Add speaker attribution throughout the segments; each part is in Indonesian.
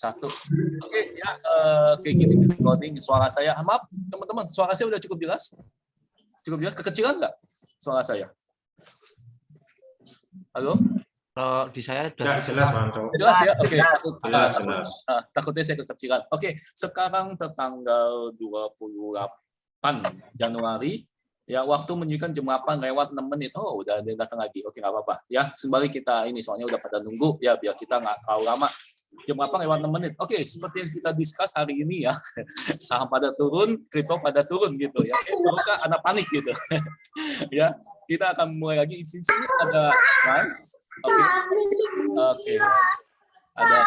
Speaker 1: Satu. Oke, ya, kayak gini recording suara saya. Maaf, teman-teman, suara saya udah cukup jelas? Cukup jelas? Kekecilan nggak suara saya? Halo?
Speaker 2: Kalau di saya udah
Speaker 3: jelas, Bang.
Speaker 1: Jelas ya? Oke.
Speaker 3: Jelas.
Speaker 1: Takutnya saya kekecilan. Oke, sekarang tanggal 28 Januari. Ya, waktu menunjukkan jam 8 lewat 6 menit. Oh, udah datang lagi. Oke, nggak apa-apa. Ya, sembari kita ini, soalnya udah pada nunggu, ya biar kita nggak terlalu lama. Jam 8 lewat 6 menit. Oke, seperti yang kita discuss hari ini ya, saham pada turun, kripto pada turun gitu ya. Perlukah Anda panik gitu? Ya, kita akan mulai lagi. Di sini ada Mas. Oke. Ada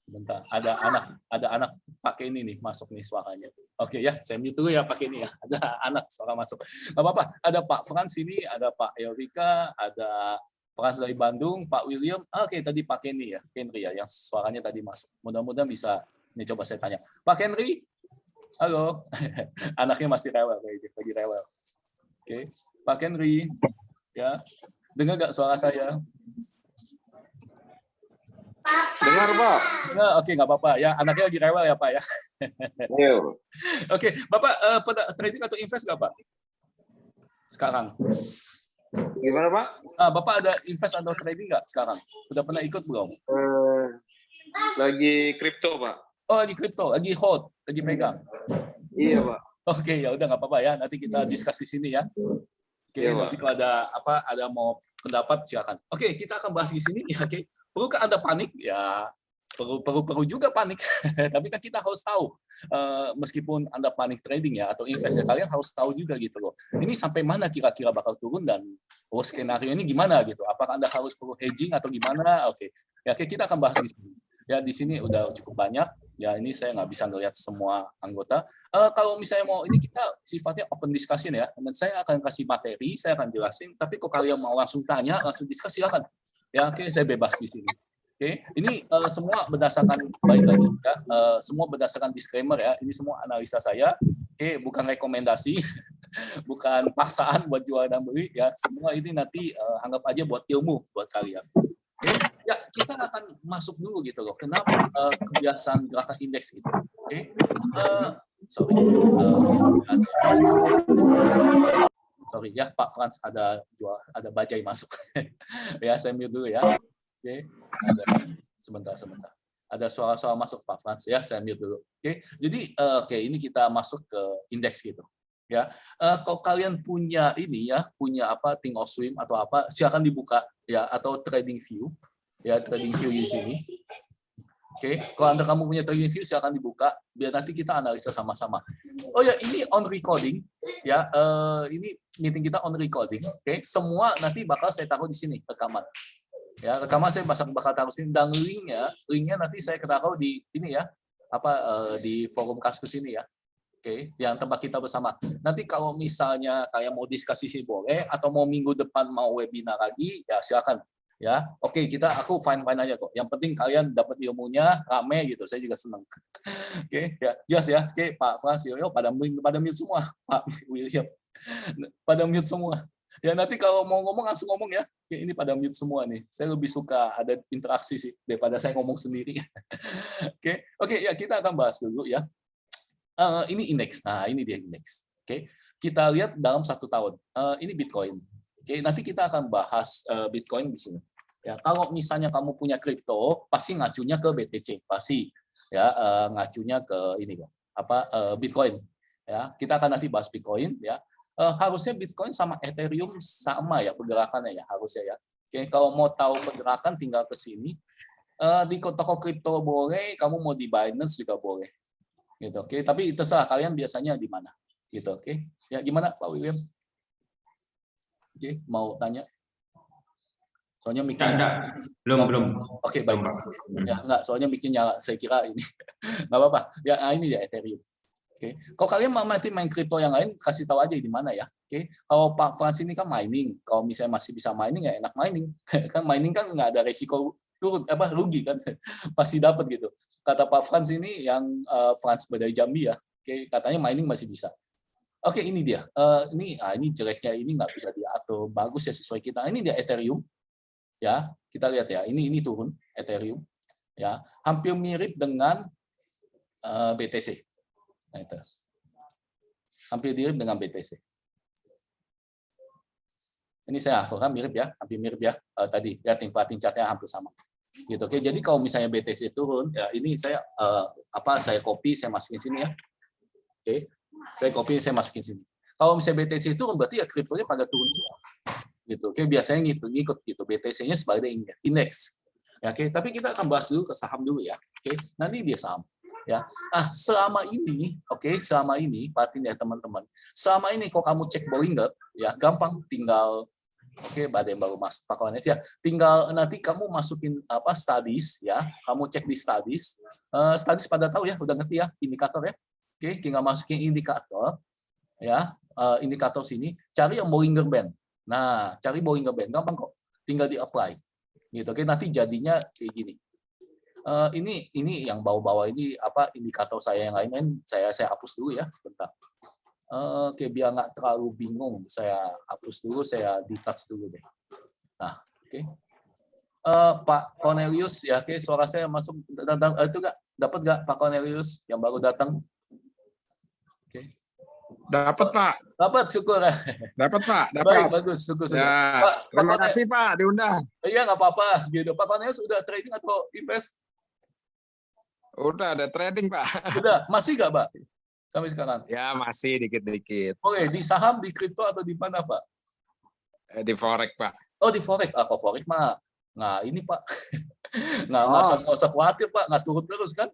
Speaker 1: sebentar. Ada anak pakai ini nih masuk nih suaranya. Oke ya, saya mute dulu ya pakai ini ya. Ada anak suara masuk. Nggak apa-apa. Ada Pak Frans sini, ada Pak Eurika, ada Frans dari Bandung, Pak William. Oke, tadi Pak Henry ya, Henry ya, yang suaranya tadi masuk. Mudah-mudahan bisa. Ini coba saya tanya. Pak Henry, halo. Anaknya masih rewel, lagi rewel. Oke, Pak Henry, ya, dengar nggak suara saya?
Speaker 4: Dengar, Pak.
Speaker 1: Nah, oke, nggak apa-apa ya. Anaknya lagi rewel ya, Pak ya. Oke, Bapak pada trading atau invest nggak, Pak? Sekarang.
Speaker 4: Gimana, Pak?
Speaker 1: Bapak ada invest atau trading nggak sekarang? Udah pernah ikut belum?
Speaker 4: Lagi kripto, Pak.
Speaker 1: Oh, lagi kripto, lagi hold, lagi pegang.
Speaker 4: Iya, Pak.
Speaker 1: Oke, ya udah nggak apa-apa ya. Nanti kita diskus di sini ya. Oke,
Speaker 4: Iya,
Speaker 1: nanti kalau ada mau pendapat silakan. Oke, kita akan bahas di sini. Ya, oke, perlukah Anda panik? Ya, perlu juga panik. Tapi kan kita harus tahu, meskipun Anda panik trading ya atau invest ya, kalian harus tahu juga gitu loh. Ini sampai mana kira-kira bakal turun dan skenario ini gimana gitu. Apakah Anda harus perlu hedging atau gimana? Oke, ya oke, kita akan bahas di sini. Ya di sini udah cukup banyak. Ya ini saya nggak bisa melihat semua anggota. Kalau misalnya mau ini kita sifatnya open discussion ya. Dan saya akan kasih materi, saya akan jelasin. Tapi kalau kalian mau langsung tanya, langsung diskusi silakan. Ya oke, saya bebas di sini. Oke, ini semua berdasarkan baik lagi ya. Semua berdasarkan disclaimer ya. Ini semua analisa saya. Oke, bukan rekomendasi, bukan paksaan buat jual dan beli ya. Semua ini nanti anggap aja buat ilmu buat kalian. Ya, kita akan masuk dulu gitu loh. Kenapa kebiasaan gerakan indeks gitu? Oke, sorry ya, Pak Frans ada bajai masuk. Ya, saya mute dulu ya. Oke, sebentar. Ada suara-suara masuk Pak Frans ya, saya mute dulu. Oke, jadi oke ini kita masuk ke indeks gitu. Ya, kalau kalian punya ini ya, punya apa Thinkorswim atau apa, silakan dibuka ya atau trading view. Ya, trading view di sini. Oke, kalau kamu punya trading view silakan dibuka biar nanti kita analisa sama-sama. Oh ya, ini on recording ya. Ini meeting kita on recording. Oke, semua nanti bakal saya taruh di sini rekaman. Ya, rekaman saya bakal taruh sini dan linknya nanti saya taruh di ini ya. Di forum Kaskus ini ya. Oke, yang tempat kita bersama. Nanti kalau misalnya kalian mau diskusi sih boleh atau mau minggu depan mau webinar lagi ya silakan. Ya, oke aku fine aja kok. Yang penting kalian dapat ilmunya rame gitu. Saya juga senang. Oke, ya jelas ya. Oke, Pak Frans, pada mute semua, Pak William, pada mute semua. Ya nanti kalau mau ngomong langsung ngomong ya. Oke, ini pada mute semua nih. Saya lebih suka ada interaksi sih daripada saya ngomong sendiri. Oke, ya kita akan bahas dulu ya. Ini indeks. Nah, ini dia indeks. Oke, kita lihat dalam 1 tahun. Ini Bitcoin. Oke, nanti kita akan bahas Bitcoin di sini. Ya, kalau misalnya kamu punya kripto, pasti ngacunya ke BTC, pasti ya ngacunya ke ini Bitcoin. Ya, kita akan nanti bahas Bitcoin ya. Harusnya Bitcoin sama Ethereum sama ya pergerakannya ya harusnya ya. Oke, kalau mau tahu pergerakan tinggal ke sini. Di toko kripto boleh, kamu mau di Binance juga boleh. Gitu, oke. Tapi terserah kalian biasanya di mana. Gitu, oke. Ya, gimana Pak William? Oke, mau tanya? Soalnya mic-nya
Speaker 3: belum.
Speaker 1: Oke, baik. Ya, enggak, soalnya mic-nya saya kira ini. Enggak apa-apa. Ya, ini ya Ethereum. Oke. Kalau kalian mau main kripto yang lain, kasih tahu aja di mana ya. Oke. Kalau Pak Frans ini kan mining. Kalau misalnya masih bisa mining ya enak mining. Kan mining kan nggak ada resiko turun rugi kan. Pasti dapat gitu. Kata Pak Frans ini yang Frans dari Jambi ya. Oke, katanya mining masih bisa. Oke, ini dia. Ini jeleknya ini nggak bisa diatur. Bagus ya sesuai kita. Ini dia Ethereum. ya kita lihat ya, ini turun Ethereum, ya hampir mirip dengan BTC. Nah, itu hampir mirip dengan BTC. Ini saya hampir mirip ya, tadi lihat chartnya hampir sama. Gitu. Oke, jadi kalau misalnya BTC turun, ya ini saya saya copy, saya masukin sini ya. Oke, saya copy, saya masukin sini. Kalau misalnya BTC turun, berarti ya kriptonya pada turun semua. Gitu. Oke, biasanya ngikut gitu. BTC-nya sebagai indeks. Ya, oke, tapi kita akan bahas dulu ke saham dulu ya. Oke, nanti dia saham. Ya, selama ini, perhatiin ya teman-teman. Selama ini kalau kamu cek Bollinger, ya gampang, tinggal ada yang baru masuk Pak Konex ya. Tinggal nanti kamu masukin studies ya. Kamu cek di studies. Studies pada tahu ya, udah ngerti ya indikator ya. Oke, tinggal masukin indikator ya. Indikator sini, cari yang Bollinger Band. Nah, cari Bollinger Band gampang kok. Tinggal di-apply. Gitu. Oke, nanti jadinya kayak gini. Ini yang bawah-bawah ini indikator saya yang lain saya hapus dulu ya sebentar. Oke, biar nggak terlalu bingung, saya hapus dulu, saya detach dulu deh. Nah, oke. Pak Cornelius ya, oke, suara saya masuk itu dapat nggak Pak Cornelius yang baru datang? Oke.
Speaker 3: Dapat Pak.
Speaker 1: Dapat, syukur.
Speaker 3: Dapat Pak.
Speaker 1: Baik, bagus, syukur.
Speaker 3: Ya,
Speaker 1: Pak,
Speaker 3: terima kasih Pak diundang.
Speaker 1: Iya, nggak apa-apa. Gitu. Pak Cornelius udah trading atau invest?
Speaker 3: Udah ada trading Pak.
Speaker 1: Udah, masih nggak Pak? Sampai sekarang?
Speaker 3: Ya masih dikit-dikit.
Speaker 1: Oke, di saham, di kripto atau di mana Pak?
Speaker 3: Di forex Pak.
Speaker 1: Oh, di forex. Kok forex mah? Nah, ini Pak. Nggak usah khawatir Pak, nggak turun terus kan?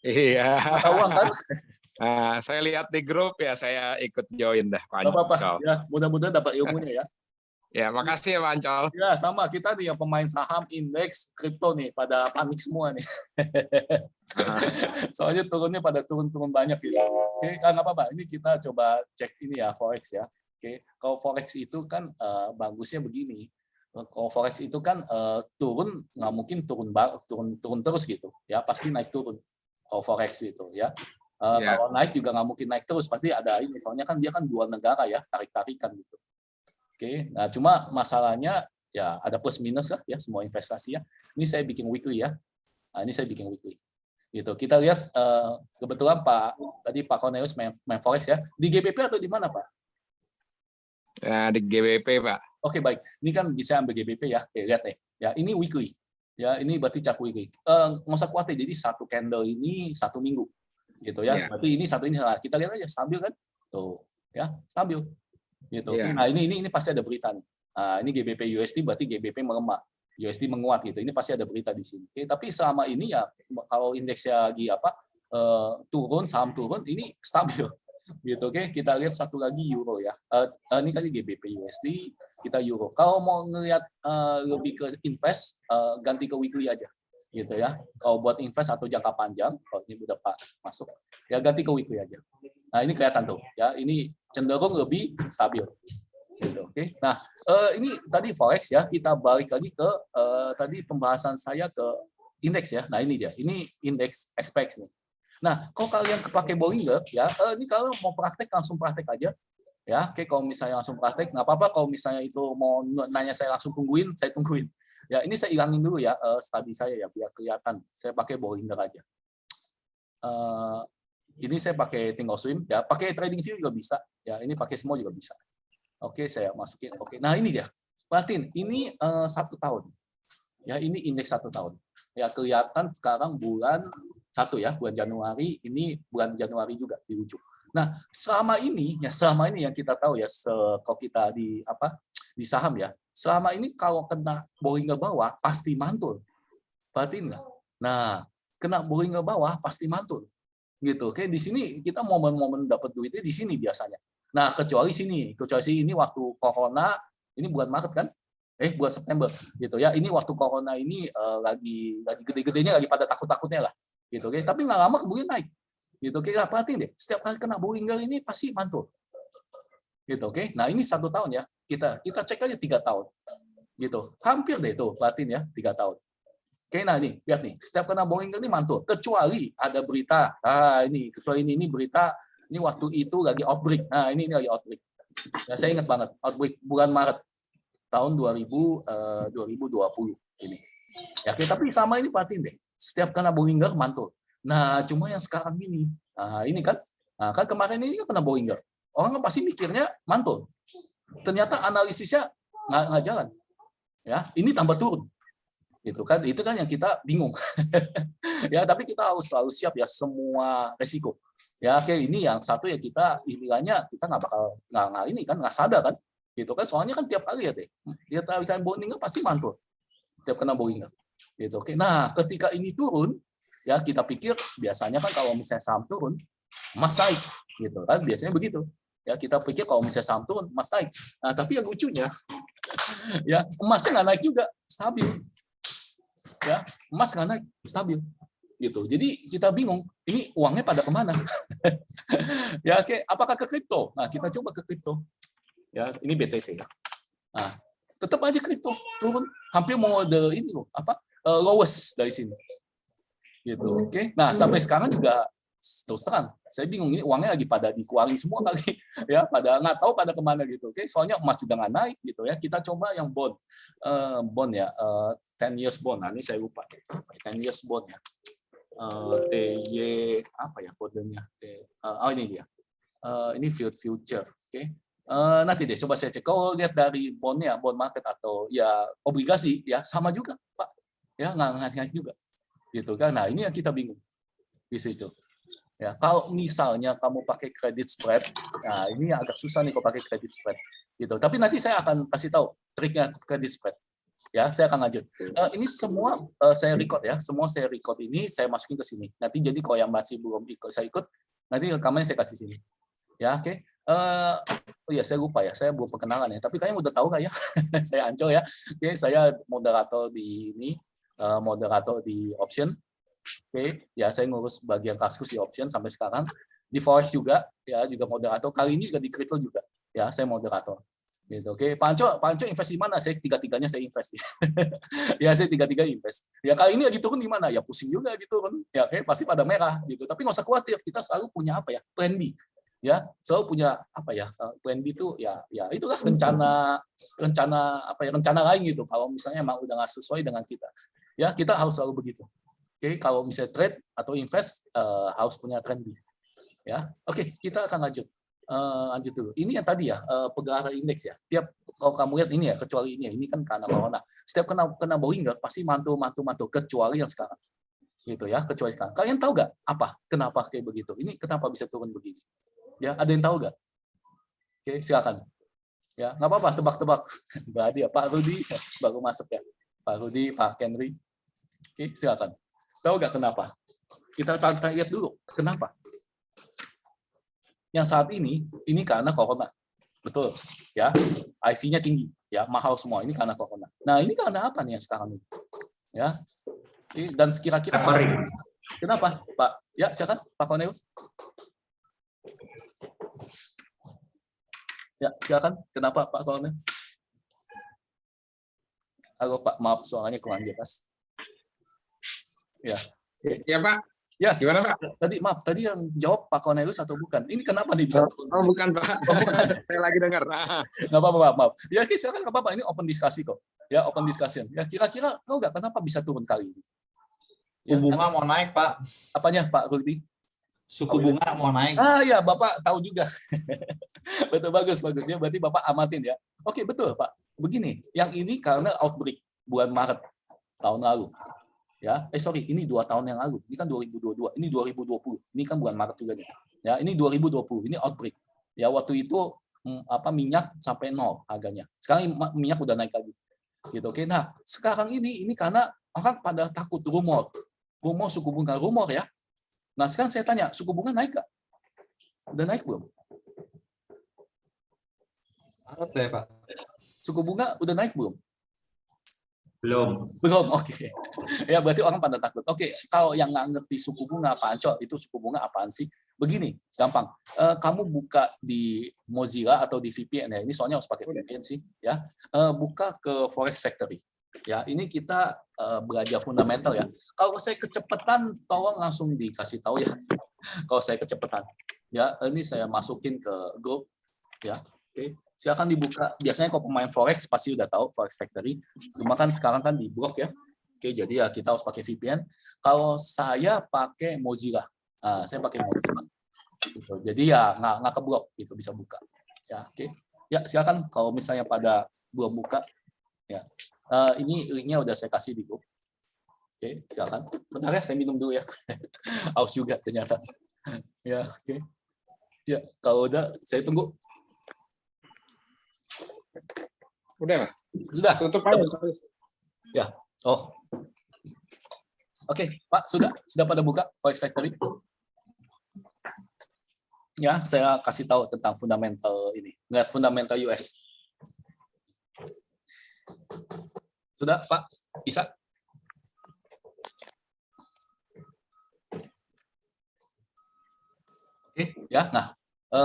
Speaker 3: Iya.
Speaker 1: Uang kan?
Speaker 3: Nah, saya lihat di grup ya, saya ikut join dah Pak
Speaker 1: Nggak apa-apa.
Speaker 3: Ancol.
Speaker 1: Ya, mudah-mudahan dapat ilmunya ya.
Speaker 3: Ya, makasih ya Pak Ancol.
Speaker 1: Ya, sama kita nih yang pemain saham, indeks, kripto nih pada panik semua nih. Soalnya turunnya pada turun banyak gitu. Oke, nggak apa-apa. Ini kita coba cek ini ya forex ya. Oke, kalau forex itu kan bagusnya begini. Kalau forex itu kan turun nggak mungkin turun terus gitu. Ya, pasti naik turun. Kalau forex itu ya. Kalau naik juga nggak mungkin naik terus, pasti ada ini. Soalnya kan dia kan dua negara ya, tarik-tarikan gitu. Oke, nah cuma masalahnya ya ada plus minus lah ya semua investasi ya. Ini saya bikin weekly ya. Nah, ini saya bikin weekly. Gitu. Kita lihat kebetulan tadi Pak Cornelius main forex ya. Di GBP atau di mana Pak?
Speaker 3: Ya, di GBP Pak.
Speaker 1: Oke, baik. Ini kan bisa ambil GBP ya. Oke, lihat nih. Ya, ini weekly. Ya, ini berarti chart weekly. Nggak usah khawatir. Jadi satu candle ini 1 minggu. Gitu ya. Berarti ini kita lihat aja stabil kan? Tuh, ya, stabil. Gitu. Oke, nah ini pasti ada berita nih. Nah, ini GBP USD berarti GBP melemah, USD menguat gitu. Ini pasti ada berita di sini. Oke, tapi selama ini ya kalau indeksnya lagi turun, saham turun, ini stabil. Gitu. Oke, kita lihat satu lagi euro ya. Ini kali GBP USD, kita euro. Kalau mau ngelihat lebih ke invest, ganti ke weekly aja. Gitu ya. Kalau buat invest atau jangka panjang, kalau ini udah Pak masuk, ya ganti ke weekly aja. Nah, ini kelihatan tuh ya, ini cenderung lebih stabil. Gitu, oke. Nah, ini tadi forex ya, kita balik lagi ke tadi pembahasan saya ke indeks ya. Nah, ini dia. Ini indeks SPX nih. Nah, kalau kalian pakai Bollinger ya, ini kalau mau praktek langsung praktek aja. Ya, oke, kalau misalnya langsung praktek nggak apa-apa, kalau misalnya itu mau nanya saya langsung tungguin, saya tungguin. Ya, ini saya hilangin dulu ya studi saya ya biar kelihatan. Saya pakai Bollinger aja. Ini saya pakai Tingle Swim ya, pakai Trading View juga bisa. Ya, ini pakai semua juga bisa. Oke, saya masukin. Oke. Nah, ini dia. Perhatiin, ini 1 tahun. Ya, ini indeks 1 tahun. Ya, kelihatan sekarang bulan 1 ya, bulan Januari, ini bulan Januari juga di ujung. Nah, selama ini yang kita tahu ya, kalau kita di saham ya, selama ini kalau kena Bollinger bawah pasti mantul. Perhatiin nggak? Nah, kena Bollinger bawah pasti mantul. Gitu. Oke, di sini kita momen-momen dapat duitnya di sini biasanya. Nah, kecuali sini waktu corona, ini bulan Maret kan? Bulan September gitu ya. Ini waktu corona ini lagi gede-gedenya, lagi pada takut-takutnya lah. Gitu. Oke, tapi nggak lama kemudian naik. Gitu. Oke, perhatiin deh. Setiap kali kena Bollinger ini pasti mantul. Gitu. Oke. Nah, ini 1 tahun ya. Kita cek aja 3 tahun. Gitu. Hampir deh tuh, perhatiin ya, 3 tahun. Oke, nah ini, lihat nih, setiap kena Bollinger ini mantul, kecuali ada berita. Nah, kecuali ini berita, ini waktu itu lagi outbreak. Nah, ini lagi outbreak. Ya, saya ingat banget, outbreak bulan Maret. tahun 2020 ini. Ya, oke, tapi sama ini perhatiin deh. Setiap kena Bollinger mantul. Nah, cuma yang sekarang ini. Nah, ini kan. Nah, kan kemarin ini kan kena Bollinger. Orang kan pasti mikirnya mantul. Ternyata analisisnya nggak jalan. Ya, ini tambah turun. Itu kan yang kita bingung. Ya, tapi kita harus selalu siap ya semua resiko. Ya, oke, ini yang satu ya kita istilahnya kita nggak bakal nggak sadar kan. Gitu kan, soalnya kan tiap kali ya deh. Dia tahu kan Bollinger pasti mantul. Tiap kena Bollinger. Gitu, oke. Nah, ketika ini turun, ya kita pikir biasanya kan kalau misalnya saham turun, emas naik, gitu kan? Biasanya begitu. Ya kita pikir kalau misalnya saham turun, emas naik. Nah, tapi yang lucunya, ya emasnya nggak naik juga, stabil. Ya, emas nggak naik, stabil. Gitu. Jadi kita bingung, ini uangnya pada kemana? Ya, oke. Apakah ke kripto? Nah, kita coba ke kripto. Ya, ini BTC ya. Nah, tetap aja kripto turun, hampir mau ini loh, lowest dari sini. Gitu, oke. Nah, sampai sekarang juga terus terang, saya bingung ini uangnya lagi pada dikeluarin semua kali, ya, pada nggak tahu pada kemana gitu, oke. Soalnya emas juga nggak naik gitu ya. Kita coba yang bond ya, 10 years bond. Nah, ini saya lupa, 10 years bond ya, TY apa ya kodenya? Oh ini dia, ini future, oke. Nanti deh coba saya cek. Kalau lihat dari bondnya, bond market atau ya obligasi ya sama juga, Pak. Ya nggak naik juga, gitu kan. Nah ini yang kita bingung di situ. Ya, kalau misalnya kamu pakai credit spread, nah ini agak susah nih kalau pakai credit spread, gitu. Tapi nanti saya akan kasih tahu triknya credit spread. Ya, saya akan lanjut. Ini semua saya record ya, semua saya record ini saya masukin ke sini. Nanti jadi kalau yang masih belum ikut, saya ikut, nanti rekamannya saya kasih sini. Ya, oke. Oh ya, saya lupa ya, saya belum perkenalan ya. Tapi kayaknya udah tahu nggak ya? Saya Ancol ya. Oke, saya moderator di ini, moderator di option. Oke, ya saya ngurus bagian Kaskus di option sampai sekarang. Di Forex juga, ya juga moderator. Kali ini juga di crypto juga, ya saya moderator. Gitu, oke. Pak Anco invest di mana? Saya tiga-tiganya saya invest. Ya saya tiga-tiga invest. Ya kali ini lagi turun di mana? Ya pusing juga gitu kan. Ya oke, pasti pada merah gitu. Tapi nggak usah khawatir, kita selalu punya apa ya? Plan B. Ya, selalu punya apa ya? Plan B itu ya itulah rencana lain gitu. Kalau misalnya emang udah nggak sesuai dengan kita. Ya, kita harus selalu begitu. Oke, kalau misalnya trade atau invest harus punya trend B. Ya, oke, kita akan lanjut dulu. Ini yang tadi ya pergerakan indeks ya. Kalau kamu lihat ini ya, kecuali ini kan karena corona. Setiap kena Bollinger pasti mantul kecuali yang sekarang. Gitu ya, kecuali sekarang. Kalian tahu nggak kenapa kayak begitu? Ini kenapa bisa turun begini? Ya, ada yang tahu nggak? Oke, silakan. Ya, nggak apa-apa, tebak-tebak. Berarti ya Pak Rudi baru masuk ya. Pak Rudi, Pak Henry. Oke, silakan. Tahu nggak kenapa? Kita lihat dulu kenapa. Yang saat ini karena corona, betul, ya. IV-nya tinggi, ya, mahal semua. Ini karena corona. Nah, ini karena apa nih yang sekarang ini? Ya, dan kira-kira kenapa, Pak? Ya, silakan, Pak Cornelius. Ya, silakan. Kenapa, Pak Cornelius? Halo, Pak. Maaf, suaranya kurang jelas. Ya.
Speaker 3: Ya Pak.
Speaker 1: Ya.
Speaker 3: Gimana Pak?
Speaker 1: Tadi yang jawab Pak Cornelius atau bukan? Ini kenapa nih bisa turun?
Speaker 3: Oh bukan Pak. Saya lagi dengar.
Speaker 1: Nggak apa-apa, maaf. Ya silakan, nggak apa-apa. Ini open diskusi kok. Ya open discussion. Ya kira-kira tahu nggak kenapa bisa turun kali ini?
Speaker 5: Ya, bunga mau naik Pak.
Speaker 1: Apanya Pak Rudi?
Speaker 5: Suku bunga mau naik.
Speaker 1: Ya Bapak tahu juga. Betul, bagus ya. Berarti Bapak amatin ya. Oke, betul Pak. Begini, yang ini karena outbreak bulan Maret tahun lalu. Ya, ini 2 tahun yang lalu. Ini kan 2022. Ini 2020. Ini kan bulan Maret juga nih. Ya, ini 2020. Ini outbreak. Ya, waktu itu minyak sampai 0 harganya. Sekarang minyak udah naik lagi. Gitu. Oke. Nah, sekarang ini karena orang pada takut rumor suku bunga ya. Nah, sekarang saya tanya, suku bunga naik nggak? Udah naik belum?
Speaker 5: Ada ya Pak.
Speaker 1: Suku bunga udah naik belum?
Speaker 5: Belum.
Speaker 1: Oke. Ya berarti orang pada takut. Oke, kalau yang nggak ngerti suku bunga Pak Anco, itu suku bunga apaan sih? Begini, gampang. Kamu buka di Mozilla atau di VPN ya. Ini soalnya harus pakai VPN sih, ya. Buka ke Forex Factory. Ya, ini kita belajar fundamental ya. Kalau saya kecepatan, tolong langsung dikasih tahu ya. Kalau saya kecepatan, ya ini saya masukin ke grup, ya. Oke. silakan dibuka. Biasanya kalau pemain forex pasti udah tahu Forex Factory. Cuma kan sekarang kan di blok ya. Oke, jadi ya kita harus pakai VPN. Kalau saya pakai Mozilla, saya pakai Mozilla. Gitu. Jadi ya nggak keblok, gitu bisa buka. Ya, oke. Ya silakan kalau misalnya pada belum buka, ya. Ini linknya udah saya kasih di grup. Oke, silakan. Bentar ya, saya minum dulu ya. Aus juga ternyata. Ya, oke. Ya, kalau udah saya tunggu.
Speaker 3: Udah, Pak?
Speaker 1: Sudah.
Speaker 3: Tutup aja.
Speaker 1: Ya. Oh. Oke, Pak, sudah pada buka Forex Factory? Ya, saya kasih tahu tentang fundamental ini. Nggak, fundamental US. Sudah, Pak? Bisa? Oke, ya. Nah,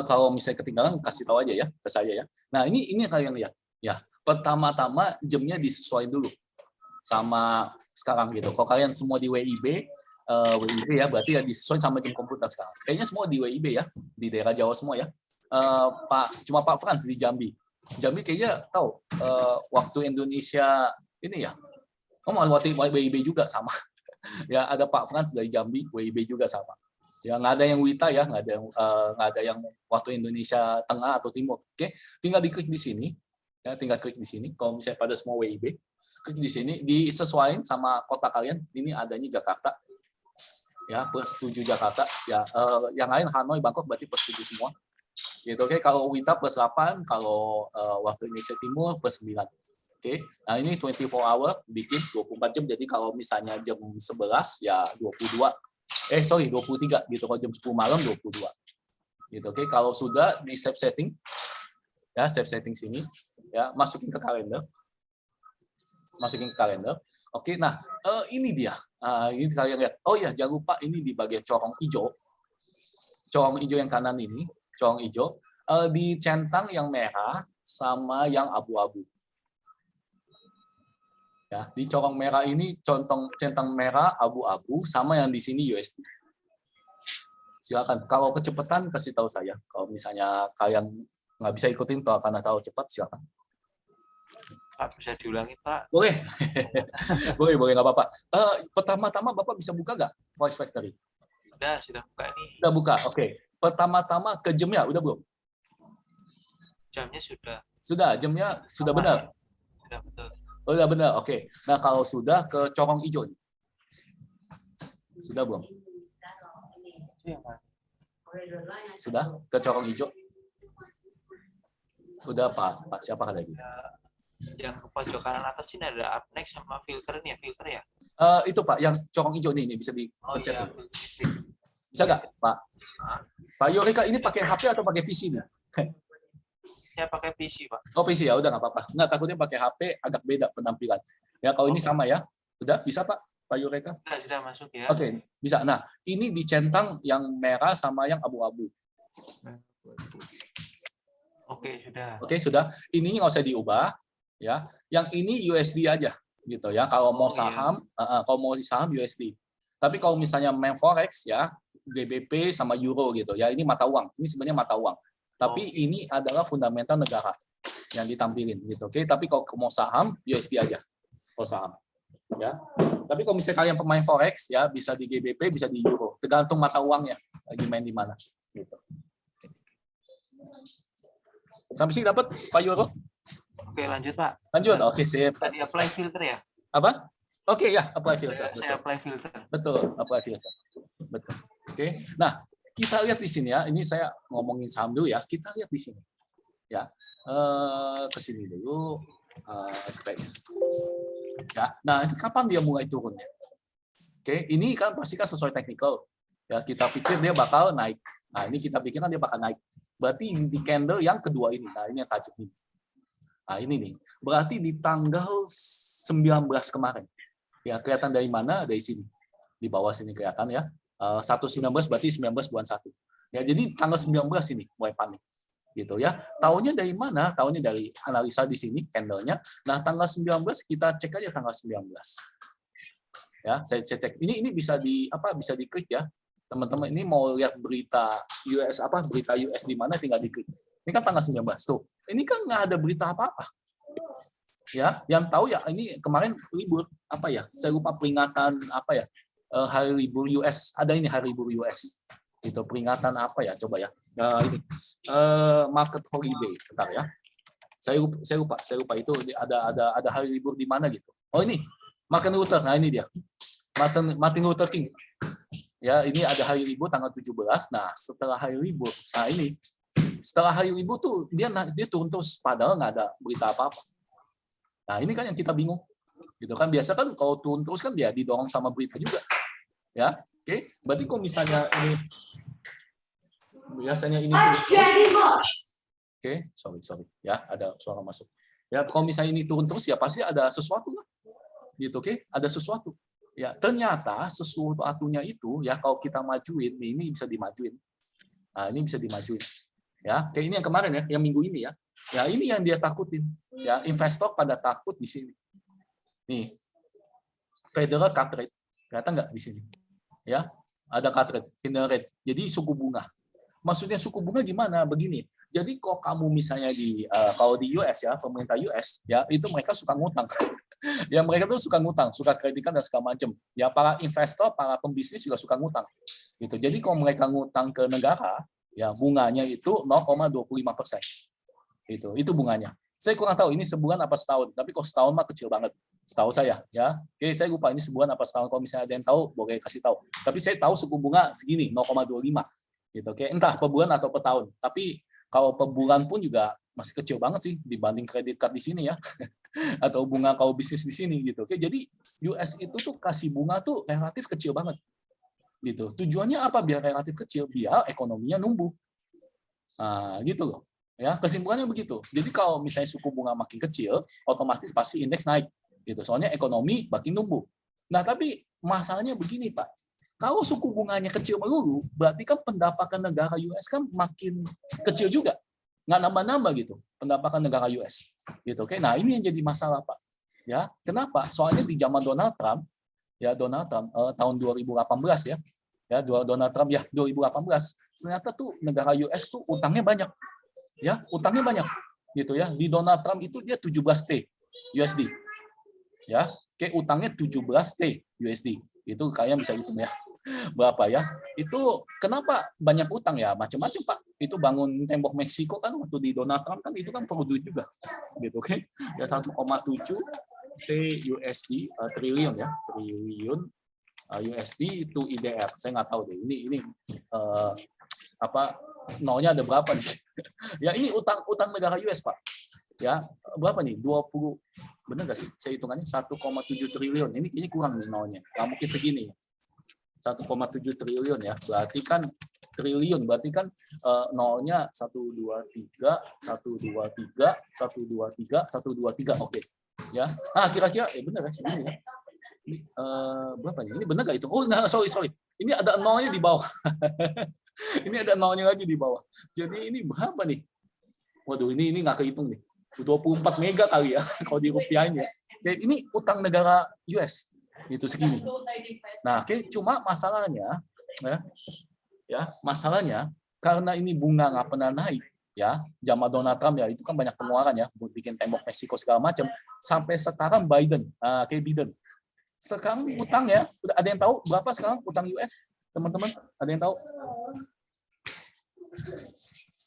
Speaker 1: kalau misalnya ketinggalan kasih tahu aja ya ke saya ya. Nah, ini kalian lihat. Ya, pertama-tama jamnya disesuaikan dulu sama sekarang gitu. Kalau kalian semua di WIB ya berarti ya disesuaikan sama jam komputer sekarang. Kayaknya semua di WIB ya, di daerah Jawa semua ya. Cuma Pak Frans di Jambi. Jambi kayaknya tahu waktu Indonesia ini ya. Oh, waktu WIB juga sama. Ya, ada Pak Frans dari Jambi, WIB juga sama. Ya, nggak ada yang WITA ya, nggak ada yang waktu Indonesia Tengah atau Timur. Oke, tinggal diklik di sini. Ya, tinggal klik di sini. Kalau misalnya pada semua WIB, klik di sini, disesuaikan sama kota kalian. Ini adanya Jakarta. Ya, plus 7 Jakarta. Ya, yang lain Hanoi, Bangkok berarti plus 7 semua. Gitu, oke. Kalau WITA plus 8, kalau waktu Indonesia Timur plus 9. Oke. Nah, ini 24 hour bikin 24 jam. Jadi kalau misalnya jam 11 ya 23 gitu. Kalau jam 10 malam 22. Gitu, oke. Kalau sudah di save setting, ya save setting sini, ya masukin ke kalender. Oke, nah ini dia. Ini kalian lihat. Oh ya, jangan lupa ini di bagian corong hijau. Corong hijau yang kanan ini, corong hijau dicentang yang merah sama yang abu-abu. Ya, di corong merah ini centang merah abu-abu sama yang di sini USD. Silakan. Kalau kecepatan kasih tahu saya. Kalau misalnya kalian nggak bisa ikutin karena tahu cepat, silakan.
Speaker 2: Pak, bisa diulangi, Pak?
Speaker 1: Boleh. boleh nggak apa-apa. Pertama-tama Bapak bisa buka nggak Forex Factory?
Speaker 2: Sudah buka ini.
Speaker 1: Udah buka. Oke. Pertama-tama ke jamnya udah belum?
Speaker 2: Jamnya sudah.
Speaker 1: Sudah, jamnya sudah benar.
Speaker 2: Sudah betul.
Speaker 1: Oh, udah benar. Oke. Nah, kalau sudah ke corong hijau nih. Sudah belum? Sudah ke corong hijau? Udah, Pak. Siapa lagi?
Speaker 2: Yang ke pojok kanan atas ini ada up next sama filter nih ya, filter ya?
Speaker 1: Itu Pak, yang corong hijau nih bisa dipencet.
Speaker 2: Iya.
Speaker 1: Bisa nggak, Pak? Pak Yorika ini pakai HP atau pakai PC nih?
Speaker 2: Saya pakai PC, Pak.
Speaker 1: Oh, PC ya, udah nggak apa-apa. Nggak, takutnya pakai HP agak beda penampilan. Ya, kalau ini sama ya. Udah, bisa Pak Yorika?
Speaker 2: Sudah masuk ya.
Speaker 1: Oke, bisa. Nah, ini dicentang yang merah sama yang abu-abu.
Speaker 2: Oke, sudah.
Speaker 1: Oke, sudah. Ini nggak usah diubah. Ya, yang ini USD aja, gitu ya. Kalau mau saham, kalau mau saham USD. Tapi kalau misalnya main forex ya, GBP sama Euro gitu ya. Ini mata uang. Ini sebenarnya mata uang. Tapi ini adalah fundamental negara yang ditampilin, gitu. Oke, tapi kalau mau saham USD aja. Kalau saham, ya. Tapi kalau misalnya kalian pemain forex ya, bisa di GBP, bisa di Euro. Tergantung mata uangnya lagi main di mana, gitu. Sampai sini dapat Pak Euro?
Speaker 2: Oke, lanjut, Pak.
Speaker 1: Lanjut. Oke, sip.
Speaker 2: Tadi apply filter ya?
Speaker 1: Apa? Oke, ya, apply filter.
Speaker 2: Saya apply filter.
Speaker 1: Betul, apply filter. Betul. Oke. Nah, kita lihat di sini ya. Ini saya ngomongin saham dulu ya. Kita lihat di sini. Ya. Ke sini dulu. Space. Ya. Nah, kapan dia mulai turunnya? Oke, ini kan pasti kan sesuai technical. Ya, kita pikir dia bakal naik. Nah, ini kita pikir kan dia bakal naik. Berarti di candle yang kedua ini. Nah, ini yang tajam ini. Nah, ini nih. Berarti di tanggal 19 kemarin. Ya, kelihatan dari mana? Dari sini. Di bawah sini kelihatan ya. 1.19 berarti 19 bulan 1. Ya, jadi tanggal 19 ini mulai panik. Gitu ya. Tahunnya dari mana? Tahunnya dari analisa di sini candle-nya. Nah, tanggal 19 kita cek aja tanggal 19. Ya, saya cek. Ini bisa bisa diklik ya. Teman-teman ini mau lihat berita US berita US di mana tinggal diklik. Ini Ini kan tanggal 19 tuh. Ini kan nggak ada berita apa-apa. Ya, yang tahu ya ini kemarin libur apa ya? Saya lupa peringatan apa ya? Hari libur US. Ada ini hari libur US. Itu peringatan apa ya? Coba ya. Ini market holiday. Bentar ya. Saya lupa itu ada hari libur di mana gitu. Oh ini Martin Luther. Nah ini dia. Martin Luther King. Ya, ini ada hari libur tanggal 17. Nah, setelah hari libur. Nah, ini setelah hari libur tuh dia turun terus padahal nggak ada berita apa-apa. Nah, ini kan yang kita bingung. Gitu kan biasa kan kalau turun terus kan dia didorong sama berita juga. Ya. Oke, berarti kok misalnya ini biasanya ini Oke, sorry. Ya, ada suara masuk. Ya, kalau misalnya ini turun terus ya pasti ada sesuatu lah. Gitu, oke? Ada sesuatu. Ya, ternyata sesuatunya itu ya kalau kita majuin, ini bisa dimajuin. Nah, ini bisa dimajuin. Ya, kayak ini yang kemarin ya, yang minggu ini ya. Ya, ini yang dia takutin. Ya, investor pada takut di sini. Nih. Federal cut rate. Kelihatan nggak di sini? Ya, ada cut rate, final rate. Jadi suku bunga. Maksudnya suku bunga gimana? Begini. Jadi kalau kamu misalnya kalau di US ya, pemerintah US ya, itu mereka suka ngutang. Ya mereka tuh suka ngutang, suka kreditan dan segala macam. Ya para investor, para pembisnis juga suka ngutang. Gitu. Jadi kalau mereka ngutang ke negara, ya bunganya itu 0,25%. Itu bunganya. Saya kurang tahu ini sebulan apa setahun, tapi kalau setahun mah kecil banget. Setahu saya, ya. Oke, saya lupa ini sebulan apa setahun. Kalau misalnya ada yang tahu, boleh kasih tahu. Tapi saya tahu suku bunga segini, 0,25. Gitu. Oke, entah per bulan atau per tahun. Tapi kalau per bulan pun juga masih kecil banget sih dibanding kredit card di sini ya. Atau bunga kalau bisnis di sini gitu. Oke, jadi US itu tuh kasih bunga tuh relatif kecil banget. Gitu. Tujuannya apa biar relatif kecil? Biar ekonominya numbuh. Nah, gitu loh. Ya, kesimpulannya begitu. Jadi kalau misalnya suku bunga makin kecil, otomatis pasti indeks naik. Gitu. Soalnya ekonomi makin numbuh. Nah, tapi masalahnya begini, Pak. Kalau suku bunganya kecil melulu, berarti kan pendapatan negara US kan makin kecil juga. Nggak nambah-nambah gitu, pendapatan negara US. Gitu, oke? Nah, ini yang jadi masalah, Pak. Ya, kenapa? Soalnya di zaman Donald Trump, tahun 2018 ya. Ya, Donald Trump ya 2018. Ternyata tuh negara US tuh utangnya banyak. Ya, utangnya banyak. Gitu ya. Di Donald Trump itu dia 17T USD. Ya, oke, utangnya 17T USD. Itu kalian bisa hitung ya. Berapa ya? Itu kenapa banyak utang ya? Macam-macam, Pak. Itu bangun tembok Meksiko kan waktu di Donald Trump kan itu kan perlu duit juga. Gitu, oke. Ya 1,7 T USD triliun ya. Triliun USD itu IDR. Saya nggak tahu deh. Ini apa nolnya ada berapa nih? Ya ini utang negara US, Pak. Ya, berapa nih? 20 benar nggak sih? Saya hitungannya 1,7 triliun. Ini kayaknya kurang nih nolnya. Nggak mungkin segini. 1,7 triliun ya. Berarti kan triliun, berarti kan nolnya 1, 2, 3, 1, 2, 3, 1, 2, 3, 1, 2, 3. Oke. Ya. Nah, kira-kira benar ya segini ya. Ini, berapa nih? Ini benar nggak itu? Oh, nah, sorry. Ini ada nolnya di bawah. Ini ada nolnya lagi di bawah. Jadi ini berapa nih? Waduh, ini nggak kehitung nih. 24 mega kali ya kalau dirupiahin ya. Jadi ini utang negara US itu segini. Nah, oke, cuma masalahnya masalahnya karena ini bunga nggak pernah naik ya, zaman Donald Trump ya itu kan banyak pengeluaran ya, bikin tembok Meksiko segala macam sampai sekarang Biden. Sekarang utangnya udah ada yang tahu berapa sekarang utang US? Teman-teman, ada yang tahu?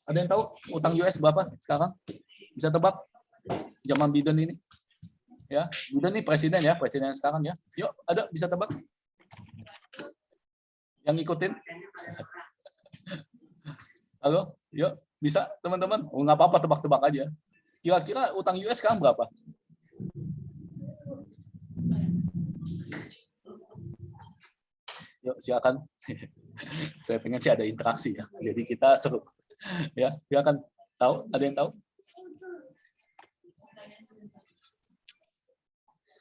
Speaker 1: Ada yang tahu utang US berapa sekarang? Bisa tebak? Zaman Biden ini. Ya, Biden ini presiden yang sekarang ya. Yuk, ada bisa tebak? Yang ngikutin? Halo? Yuk, bisa teman-teman? Oh, nggak apa-apa, tebak-tebak aja. Kira-kira utang US sekarang berapa? Yuk, silakan. Saya pengen sih ada interaksi ya. Jadi kita seru. Ya, silakan. Tahu? Ada yang tahu?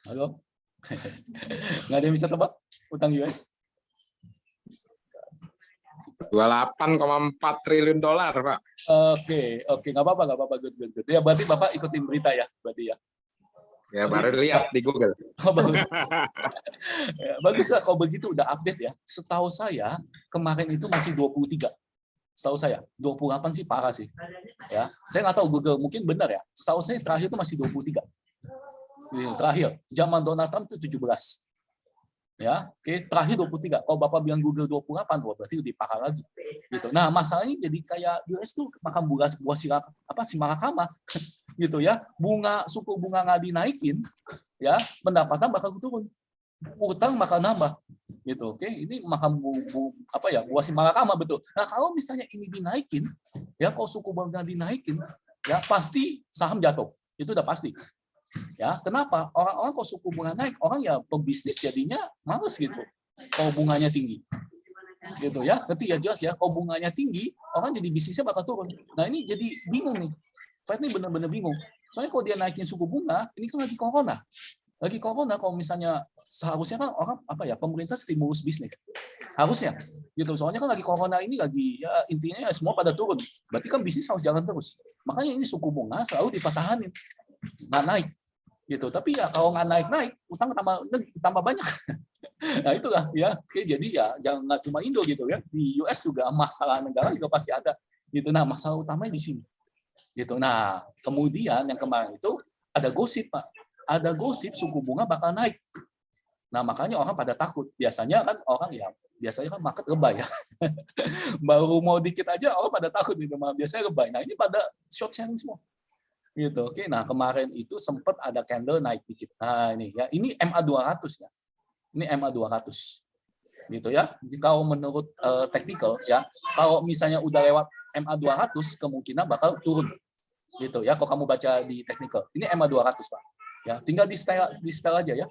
Speaker 1: Halo? Nggak ada yang bisa tebak utang US?
Speaker 3: 28,4 triliun dolar, Pak.
Speaker 1: Oke, nggak apa-apa, good. Ya berarti Bapak ikutin berita ya, berarti ya.
Speaker 3: Ya, baru lihat di Google.
Speaker 1: Oh, bagus. Ya, bagus lah kalau begitu udah update ya. Setahu saya kemarin itu masih 23. Setahu saya 28 sih parah sih. Ya, saya nggak tahu Google mungkin benar ya. Setahu saya terakhir itu masih 23. Terakhir zaman Donald Trump itu 17. Ya, oke, terakhir 23. Kalau Bapak bilang Google 28, berarti lebih parah lagi. Gitu. Nah, masalahnya jadi kayak US tuh makan buah si malakama gitu ya. Suku bunga nggak dinaikin, ya, pendapatan bakal turun. Utang bakal nambah. Gitu, oke. Ini makan buah si malakama betul. Nah, kalau misalnya ini dinaikin, ya, kalau suku bunga dinaikin, ya pasti saham jatuh. Itu udah pasti. Ya, kenapa? Orang-orang kalau suku bunga naik, orang ya pembisnis jadinya males gitu. Kalau bunganya tinggi. Gitu ya. Ngerti ya, jelas ya. Kalau bunganya tinggi, orang jadi bisnisnya bakal turun. Nah, ini jadi bingung nih. Fed ini benar-benar bingung. Soalnya kalau dia naikin suku bunga, ini kan lagi corona. Lagi corona, kalau misalnya seharusnya kan orang pemerintah stimulus bisnis. Harusnya. Gitu. Soalnya kan lagi corona ini lagi ya intinya semua pada turun. Berarti kan bisnis harus jalan terus. Makanya ini suku bunga selalu dipertahanin. Nggak naik. Gitu. Tapi ya kalau nggak naik, utang tambah banyak. Nah, itulah ya. Oke, jadi ya jangan cuma Indo gitu ya. Di US juga masalah negara juga pasti ada. Gitu. Nah, masalah utamanya di sini. Gitu. Nah, kemudian yang kemarin itu ada gosip, Pak. Ada gosip suku bunga bakal naik. Nah, makanya orang pada takut. Biasanya kan market lebay ya. Baru mau dikit aja orang pada takut gitu. Biasanya lebay. Nah, ini pada short selling semua. Gitu. Oke, nah kemarin itu sempat ada candle naik dikit. Nah, ini ya, ini MA200 ya. Ini MA200. Gitu ya. Jadi kalau menurut technical ya, kalau misalnya udah lewat MA200 kemungkinan bakal turun. Gitu ya, kalau kamu baca di technical. Ini MA200, Pak. Ya, tinggal di setel aja ya.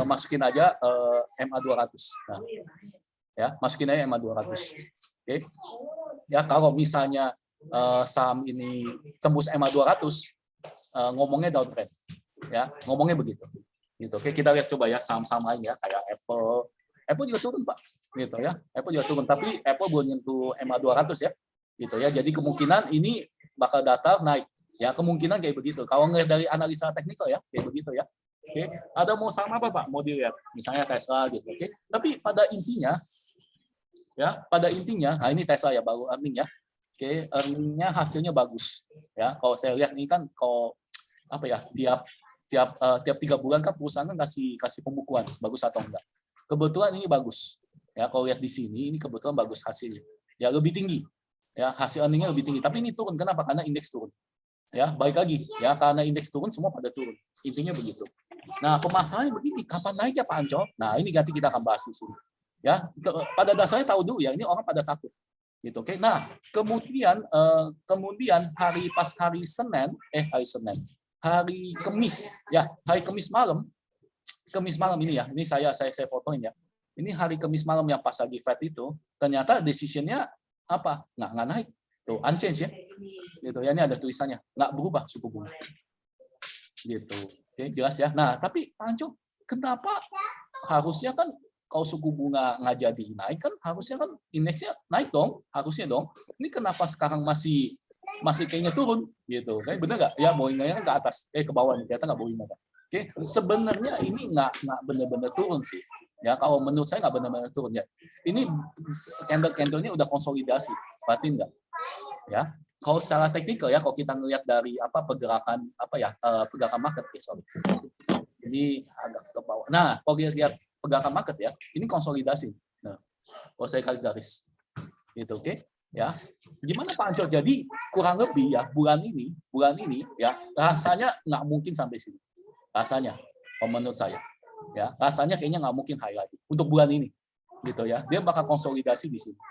Speaker 1: Masukin aja MA200. Nah, ya, masukin aja MA200. Oke. Ya, kalau misalnya saham ini tembus MA200, ngomongnya downtrend, ya, ngomongnya begitu. Gitu. Oke, kita lihat coba ya saham-saham lain ya, kayak Apple juga turun, Pak. Gitu ya, Apple juga turun, tapi Apple belum nyentuh MA200 ya. Gitu ya, jadi kemungkinan ini bakal datar naik. Ya, kemungkinan kayak begitu. Kalau ngelihat dari analisa teknikal ya, kayak begitu ya. Oke, ada mau saham apa, Pak? Mau dilihat, misalnya Tesla gitu. Oke, tapi pada intinya, nah ini Tesla ya baru earning ya. Oke, earningnya hasilnya bagus. Ya, kalau saya lihat ini kan kalau tiap 3 bulan kan perusahaan kan kasih pembukuan bagus atau enggak. Kebetulan ini bagus. Ya, kalau lihat di sini ini kebetulan bagus hasilnya. Ya, lebih tinggi. Ya, hasil earningnya lebih tinggi. Tapi ini turun kenapa? Karena indeks turun. Ya, balik lagi. Ya, karena indeks turun semua pada turun. Intinya begitu. Nah, permasalahannya begini, kapan naiknya Pak Ancol? Nah, ini nanti kita akan bahas di sini. Ya, pada dasarnya tahu dulu ya, ini orang pada takut. Gitu, oke. Nah, kemudian hari Kamis malam ini ya. Ini saya fotoin ya. Ini hari Kamis malam yang pas lagi Fed itu, ternyata decision-nya apa? Nggak naik. Tuh, unchanged ya. Gitu ya, ini ada tulisannya, nggak berubah suku bunga. Gitu. Oke, jelas ya. Nah, tapi Pak Ancol, kenapa harusnya kan kalau suku bunga nggak jadi naik kan harusnya kan indeksnya naik dong, harusnya dong. Ini kenapa sekarang masih kayaknya turun gitu? Kayak bener nggak? Ya bowingnya kan ke atas, ke bawah nih, ternyata nggak bowing kan. Oke, sebenarnya ini nggak benar-benar turun sih. Ya kalau menurut saya nggak benar-benar turun ya. Ini candle-candlenya udah konsolidasi, perhatiin nggak? Ya. Kalau secara teknikal ya, kalau kita ngelihat dari pergerakan market ini agak ke bawah. Nah, kalau lihat pergerakan market ya, ini konsolidasi. Nah, kalau saya kali garis, gitu, oke? Ya, gimana Pak Ancol? Jadi kurang lebih ya bulan ini ya rasanya nggak mungkin sampai sini. Rasanya, menurut saya, ya rasanya kayaknya nggak mungkin high lagi untuk bulan ini, gitu ya. Dia bakal konsolidasi di sini.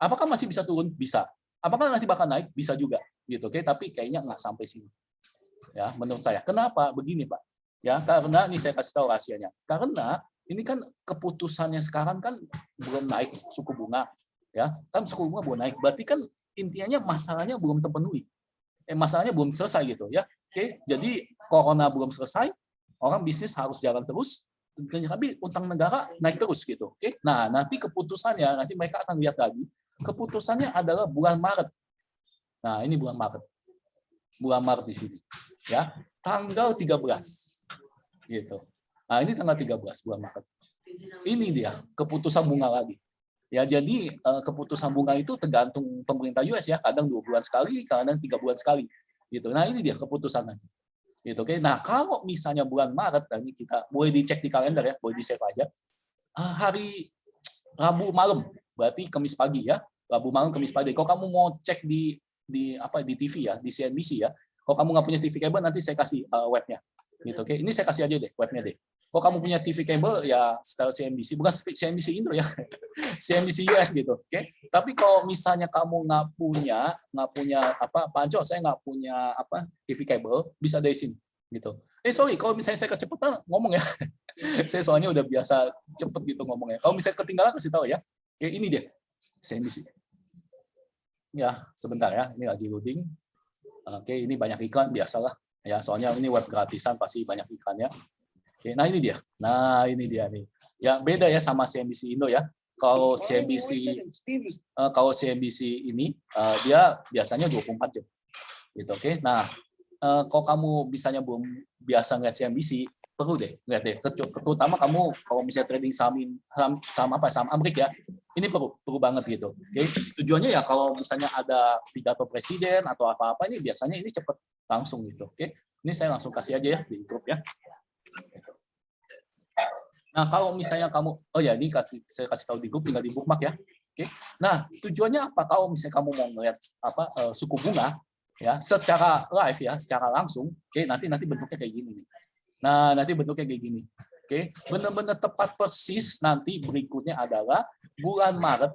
Speaker 1: Apakah masih bisa turun? Bisa. Apakah nanti bakal naik? Bisa juga, gitu, oke? Tapi kayaknya nggak sampai sini. Ya, menurut saya. Kenapa? Begini, Pak. Ya, karena ini saya kasih tahu rahasianya. Karena ini kan keputusannya sekarang kan belum naik suku bunga, ya kan suku bunga belum naik. Berarti kan intinya masalahnya belum terpenuhi. Masalahnya belum selesai gitu ya. Oke, jadi corona belum selesai, orang bisnis harus jalan terus, tapi utang negara naik terus gitu. Oke, nah nanti keputusannya nanti mereka akan lihat lagi. Keputusannya adalah bulan Maret. Nah ini bulan Maret di sini, ya tanggal 13. Gitu. Nah, ini tanggal 13 bulan Maret. Ini dia keputusan bunga lagi. Ya, jadi keputusan bunga itu tergantung pemerintah US ya, kadang 2 bulan sekali, kadang 3 bulan sekali. Gitu. Nah, ini dia keputusannya. Gitu, oke. Nah, kalau misalnya bulan Maret, nah ini kita boleh dicek di kalender ya, boleh di-save aja. Hari Rabu malam, berarti Kamis pagi ya. Rabu malam, Kamis pagi. Kalau kamu mau cek di TV ya, di CNBC ya. Kalau kamu nggak punya TV kabel, nanti saya kasih webnya. Gitu, oke. Ini saya kasih aja deh webnya deh. Kalau kamu punya TV kabel ya setel CNBC, bukan CNBC Indo ya, CNBC US gitu, oke. Tapi kalau misalnya kamu nggak punya Pak Anco, saya nggak punya TV kabel, bisa dari sini, gitu. Sorry, kalau misalnya saya kecepatan ngomong ya, saya soalnya udah biasa cepet gitu ngomongnya. Kalau misalnya ketinggalan kasih tahu ya. Oke, ini dia CNBC. Ya, sebentar ya, ini lagi loading. Oke, ini banyak iklan biasalah ya, soalnya ini web gratisan pasti banyak iklannya. Oke, nah ini dia. Nah, ini dia nih. Ya, beda ya sama CNBC Indo ya. Kalau CNBC ini dia biasanya 24 jam. Gitu, oke. Nah, kalau kamu misalnya belum biasa ngeliat CNBC, perlu deh lihat deh. Terutama kamu kalau misalnya trading saham Amerika ya, ini perlu banget gitu. Oke. Tujuannya ya kalau misalnya ada pidato presiden atau apa-apa ini biasanya ini cepet langsung gitu. Oke. Ini saya langsung kasih aja ya di grup ya. Nah, kalau misalnya kamu, ini saya kasih tahu di grup, tinggal di bookmark ya. Oke. Nah, tujuannya apa? Kalau misalnya kamu mau melihat suku bunga ya, secara live ya, secara langsung, oke, nanti bentuknya kayak gini nih. Nah, nanti bentuknya kayak gini. Oke, benar-benar tepat persis nanti berikutnya adalah bulan Maret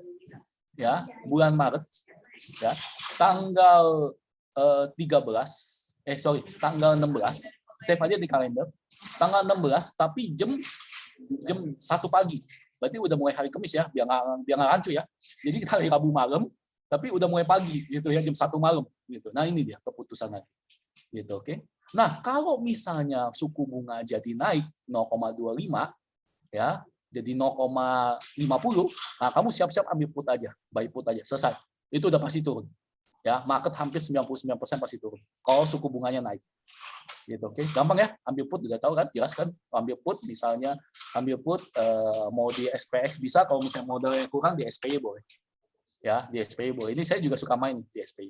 Speaker 1: ya, ya. Tanggal 16. Save aja di kalender. Tanggal 16 tapi jam 1 pagi. Berarti udah mulai hari Kamis ya, biar nggak rancu ya. Jadi kita hari Rabu malam, tapi udah mulai pagi gitu ya, jam 1 malam gitu. Nah, ini dia keputusan lagi. Gitu, oke. Nah, kalau misalnya suku bunga jadi naik 0,25 ya, jadi 0,50, nah kamu siap-siap ambil put aja, buy put aja, selesai. Itu udah pasti turun. Ya, market hampir 99% pasti turun kalau suku bunganya naik. Gitu, oke. Gampang ya, ambil put udah tahu kan, jelas kan. Ambil put misalnya mau di SPX bisa, kalau misalnya modalnya kurang di SPY boleh. Ya, di SPY boleh. Ini saya juga suka main di SPY.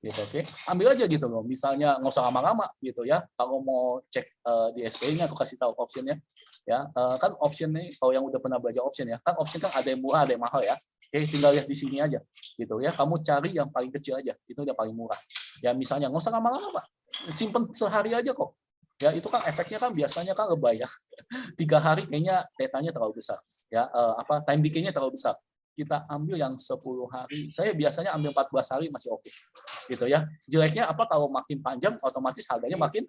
Speaker 1: Gitu, oke. Ambil aja gitu loh. Misalnya nggak usah lama-lama gitu ya. Kalau mau cek di SPY ini aku kasih tahu optionnya. Ya, kan option nih kalau yang udah pernah belajar option ya, kan option kan ada yang murah, ada yang mahal ya. Oke, tinggal lihat di sini aja gitu ya. Kamu cari yang paling kecil aja, itu udah paling murah. Ya, misalnya nggak usah lama-lama, Pak. Simpen sehari aja kok. Ya, itu kan efeknya kan biasanya kan lebay ya. 3 hari kayaknya tetanya terlalu besar. Ya, time decay-nya terlalu besar. Kita ambil yang 10 hari. Saya biasanya ambil 14 hari masih oke. Gitu ya. Jeleknya apa kalau makin panjang otomatis harganya makin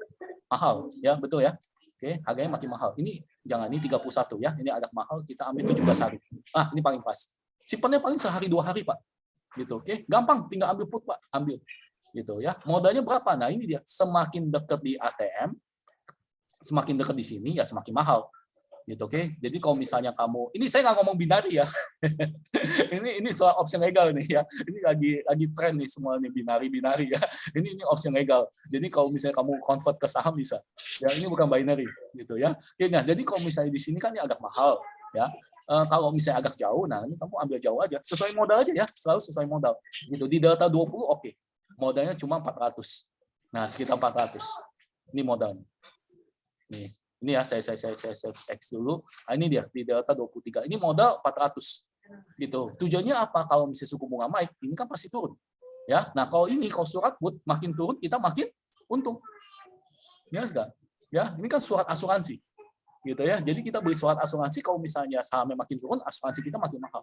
Speaker 1: mahal, ya, betul ya. Oke, harganya makin mahal. Ini jangan, ini 31 ya. Ini agak mahal, kita ambil 17 hari. Ini paling pas. Simpannya paling sehari 2 hari, Pak. Gitu, oke. Gampang, tinggal ambil put, Pak. Ambil. Gitu ya. Modalnya berapa? Nah, ini dia. Semakin dekat di ATM, semakin dekat di sini ya semakin mahal. Gitu, oke. Jadi kalau misalnya kamu, ini saya nggak ngomong binari ya. ini soal option legal nih ya. Ini lagi tren nih semua nih binari ya. Ini option legal. Jadi kalau misalnya kamu convert ke saham bisa. Ya, ini bukan binary gitu ya. Oke, nah, jadi kalau misalnya di sini kan ini agak mahal ya. Kalau misalnya agak jauh, nah ini kamu ambil jauh aja. Sesuai modal aja ya, selalu sesuai modal. Gitu. Di delta 20 oke. Modalnya cuma 400. Nah, sekitar 400. Ini modalnya. Nih. Ini ya, saya X dulu. Nah, ini dia di delta 23. Ini modal 400. Gitu. Tujuannya apa? Kalau misalnya suku bunga naik, ini kan pasti turun. Ya. Nah, kalau surat put makin turun, kita makin untung. Ya, enggak? Ya, ini kan surat asuransi. Gitu ya. Jadi kita beli surat asuransi kalau misalnya sahamnya makin turun, asuransi kita makin mahal.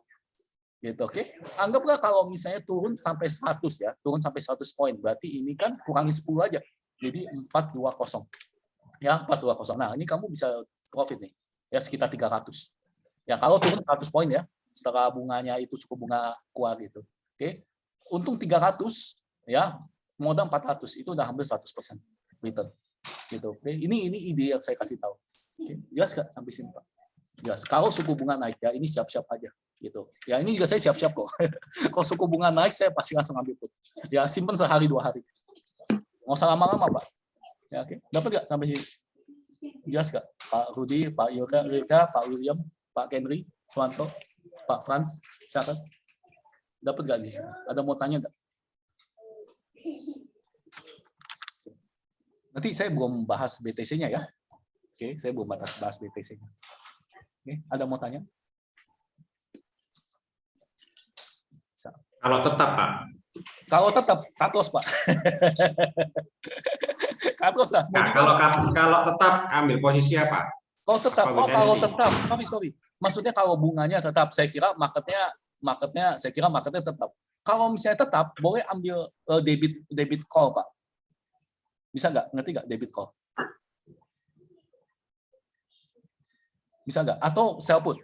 Speaker 1: Gitu, oke. Anggaplah kalau misalnya turun sampai 100 ya, turun sampai 100 poin, berarti ini kan kurangi 10 aja. Jadi 420. Ya, 420. Nah, ini kamu bisa profit nih. Ya, sekitar 300. Ya, kalau turun 100 poin ya, setelah bunganya itu suku bunga kuat gitu. Oke. Untung 300 ya, modal 400 itu udah hampir 100% return. Gitu. Oke. Ini ide yang saya kasih tahu. Oke. Jelas nggak sampai sini, Pak? Jelas. Kalau suku bunga naik ya, ini siap-siap aja. Gitu. Ya, ini juga saya siap-siap kok. Kalau suku bunga naik, saya pasti langsung ambil put. Ya, simpen sehari 2 hari. Nggak usah lama-lama, Pak. Ya, oke. Dapat nggak sampai sini? Jelas nggak? Pak Rudi, Pak Yurka, Pak William, Pak Henry, Swanto. Pak Franz, silakan. Dapat nggak di sini? Ada mau tanya nggak? Nanti saya belum bahas BTC-nya ya. Oke, saya belum bahas BTC-nya. Oke, ada mau tanya? Bisa.
Speaker 5: Kalau tetap, Pak.
Speaker 1: Kalau tetap cut loss, Pak. Cut loss lah.
Speaker 5: Nah, kalau tetap ambil posisi apa?
Speaker 1: Kalau tetap,
Speaker 5: Apa
Speaker 1: kalau
Speaker 5: potensi?
Speaker 1: tetap, sorry. Maksudnya kalau bunganya tetap, saya kira marketnya tetap. Kalau misalnya tetap, boleh ambil debit call, Pak. Bisa nggak? Ngerti nggak debit call? Bisa nggak? Atau sell put?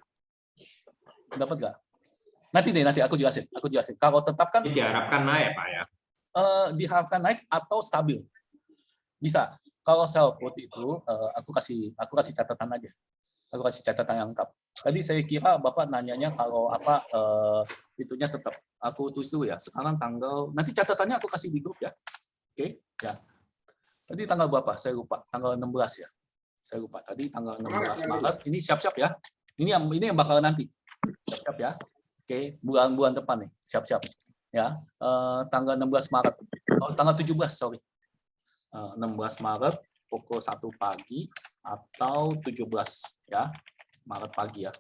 Speaker 1: Dapat nggak? Nanti aku jelasin. Kalau tetap kan
Speaker 5: Ini diharapkan naik, Pak ya.
Speaker 1: diharapkan naik atau stabil. Bisa. Kalau sell put itu aku kasih catatan aja. Aku kasih catatan yang lengkap. Tadi saya kira Bapak nanyanya kalau apa itunya tetap. Aku tulis dulu ya. Sekarang nanti catatannya aku kasih di grup ya. Oke, ya. Tadi tanggal berapa? Saya lupa. Tanggal 16 ya. Saya lupa. Tadi tanggal 16 Maret. Ini siap-siap ya. Ini yang bakal nanti. Siap-siap ya. Oke, bulan-bulan depan nih. Siap-siap. Ya. Tanggal 16 Maret. Oh, tanggal 17, sorry. 16 Maret pukul 1 pagi atau 17 ya. Maret pagi ya.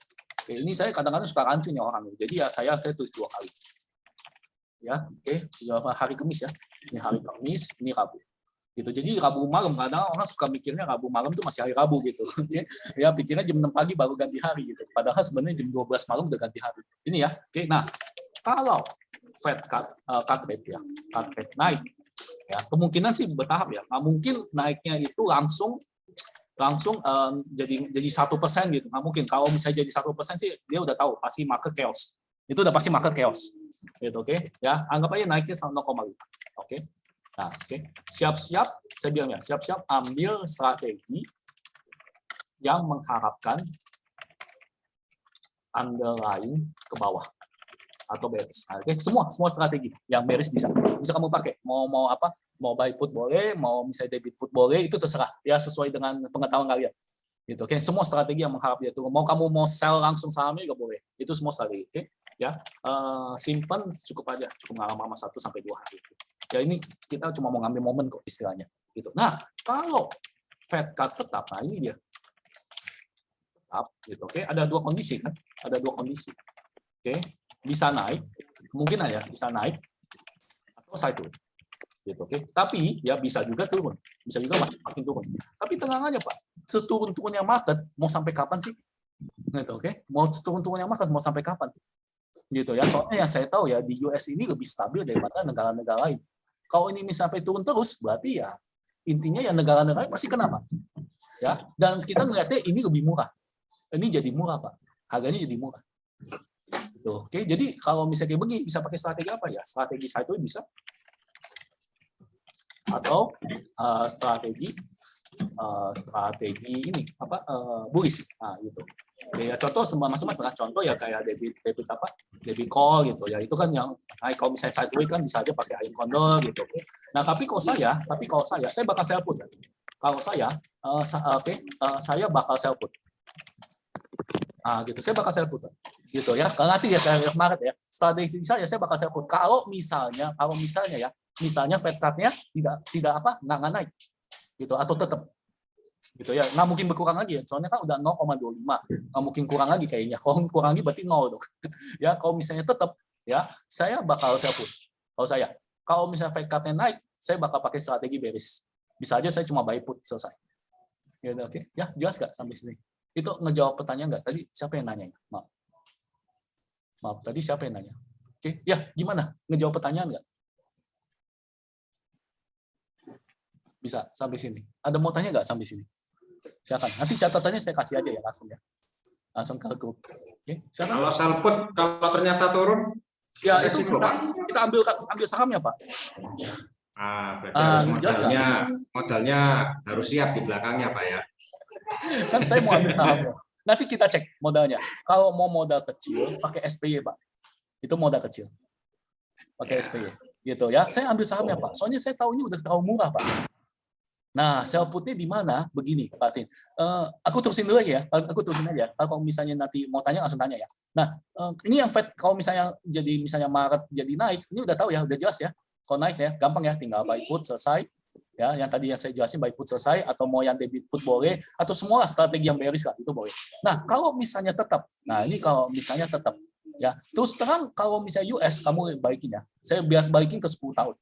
Speaker 1: Oke, ini saya kadang-kadang suka rancu nih orang. Jadi ya saya tulis 2 kali. Ya, oke. Hari Kamis ya. Ini hari Kamis, ini Rabu. Gitu. Jadi Rabu malam, kadang orang suka mikirnya Rabu malam itu masih hari Rabu gitu. Ya pikirnya jam 6 pagi baru ganti hari gitu. Padahal sebenarnya jam 12 malam udah ganti hari. Ini ya. Oke. Nah, kalau Fed cut rate ya, cut rate naik ya, kemungkinan sih bertahap ya. Nggak mungkin naiknya itu langsung jadi 1% gitu. Nggak mungkin. Kalau misalnya jadi 1% sih dia udah tahu pasti market chaos. Itu udah pasti market chaos. Gitu, oke. Ya, anggap aja naiknya 0,5. Oke. Nah, oke. Siap-siap, saya bilang ya, siap-siap ambil strategi yang mengharapkan underlying ke bawah atau bearish. Nah, oke, semua strategi yang bearish bisa kamu pakai. Mau apa? Mau buy put boleh, mau misalnya debit put boleh, itu terserah ya sesuai dengan pengetahuan kalian. Gitu, oke. Semua strategi yang mengharap dia turun. Mau kamu mau sell langsung sahamnya juga boleh. Itu semua strategi, oke? Ya, simpan cukup aja, cukup lama 1 sampai 2 hari. Ya ini kita cuma mau ngambil momen kok istilahnya. Gitu. Nah, kalau Fed cut tetap, nah ini dia. Tetap, gitu, oke? Ada 2 kondisi kan? Ada 2 kondisi. Oke, bisa naik, kemungkinan ya bisa naik atau sideways. Gitu, oke? Tapi ya bisa juga turun, bisa juga masih makin turun. Tapi tenang aja Pak, seturun-turunnya market mau sampai kapan sih? Gitu, oke? Mau seturun-turunnya market mau sampai kapan? Gitu ya. Soalnya yang saya tahu ya di US ini lebih stabil daripada negara-negara lain. Kalau ini misalnya turun terus, berarti ya intinya ya negara-negara pasti kenapa? Ya, dan kita melihatnya ini lebih murah. Ini jadi murah Pak, harganya jadi murah. Gitu, oke? Jadi kalau misalnya kayak begini bisa pakai strategi apa ya? Strategi sideways bisa, atau strategi ini apa bullish, nah gitu ya. Contoh semua macam-macam. Contoh ya kayak debit call gitu ya, itu kan yang kalau misalnya sideways kan bisa aja pakai iron condor gitu. Nah tapi kalau saya bakal sell put ya. Kalau saya saya bakal sell put. Nah gitu, saya bakal sell put gitu ya. Kalau nanti ya saya kemarin ya strategi saya bakal sell put kalau misalnya ya Fed cut-nya tidak nggak naik gitu atau tetap gitu ya, nggak mungkin berkurang lagi ya, soalnya kan udah 0,25, nggak mungkin kurang lagi kayaknya. Kalau kurang lagi berarti 0 dong. Ya kalau misalnya tetap ya saya bakal sell put. Kalau misalnya Fed cut-nya naik, saya bakal pakai strategi bearish. Bisa aja saya cuma buy put, selesai. Ya, oke. Ya jelas nggak sampai sini? Itu ngejawab pertanyaan nggak? Tadi siapa yang nanya? Maaf, tadi siapa yang nanya? Oke, ya gimana? Ngejawab pertanyaan nggak? Bisa sampai sini. Ada mau tanya nggak sampai sini? Silakan. Nanti catatannya saya kasih aja ya langsung ya. Langsung ke grup. Oke, silakan.
Speaker 5: Kalau sell put, kalau ternyata turun,
Speaker 1: Ya itu kita ambil sahamnya Pak.
Speaker 5: berarti harus
Speaker 1: jelas
Speaker 5: modalnya harus siap di belakangnya Pak ya.
Speaker 1: Kan saya mau ambil sahamnya. Nanti kita cek modalnya. Kalau mau modal kecil, pakai SPY Pak. Itu modal kecil. Pakai SPY. Gitu ya. Saya ambil sahamnya Pak. Soalnya saya tahu ini udah terlalu murah Pak. Nah, sell putnya di mana? Begini, Pak Tin. Aku terusin dulu ya. Aku terusin aja. Kalau misalnya nanti mau tanya langsung tanya ya. Nah, ini yang Fed kalau misalnya jadi misalnya Maret jadi naik, ini udah tahu ya, udah jelas ya. Kalau naik ya, gampang ya, tinggal buy put selesai. Ya, yang tadi yang saya jelasin buy put selesai, atau mau yang debit put boleh, atau semua strategi yang bearish lah itu boleh. Nah, kalau misalnya tetap, nah ini kalau misalnya tetap ya, terus terang kalau misalnya US kamu balikin ya, saya biar balikin ke 10 tahun.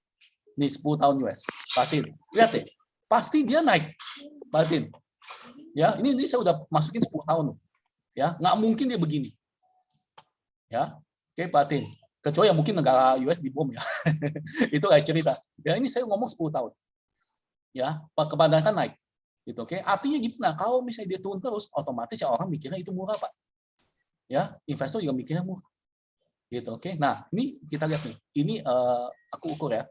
Speaker 1: Nih 10 tahun US, Patin, lihat deh. Pasti dia naik, Batin. Ya, ini saya udah masukin 10 tahun. Ya, nggak mungkin dia begini. Ya, oke, Batin. Kecuali yang mungkin negara US dibom ya. Itu kayak cerita. Ya, ini saya ngomong 10 tahun. Ya, kebanyakan naik. Gitu, oke. Artinya gimana? Kalau misalnya dia turun terus, otomatis ya orang mikirnya itu murah, Pak. Ya, investor juga mikirnya murah. Gitu, oke. Nah, ini kita lihat nih. Ini aku ukur ya.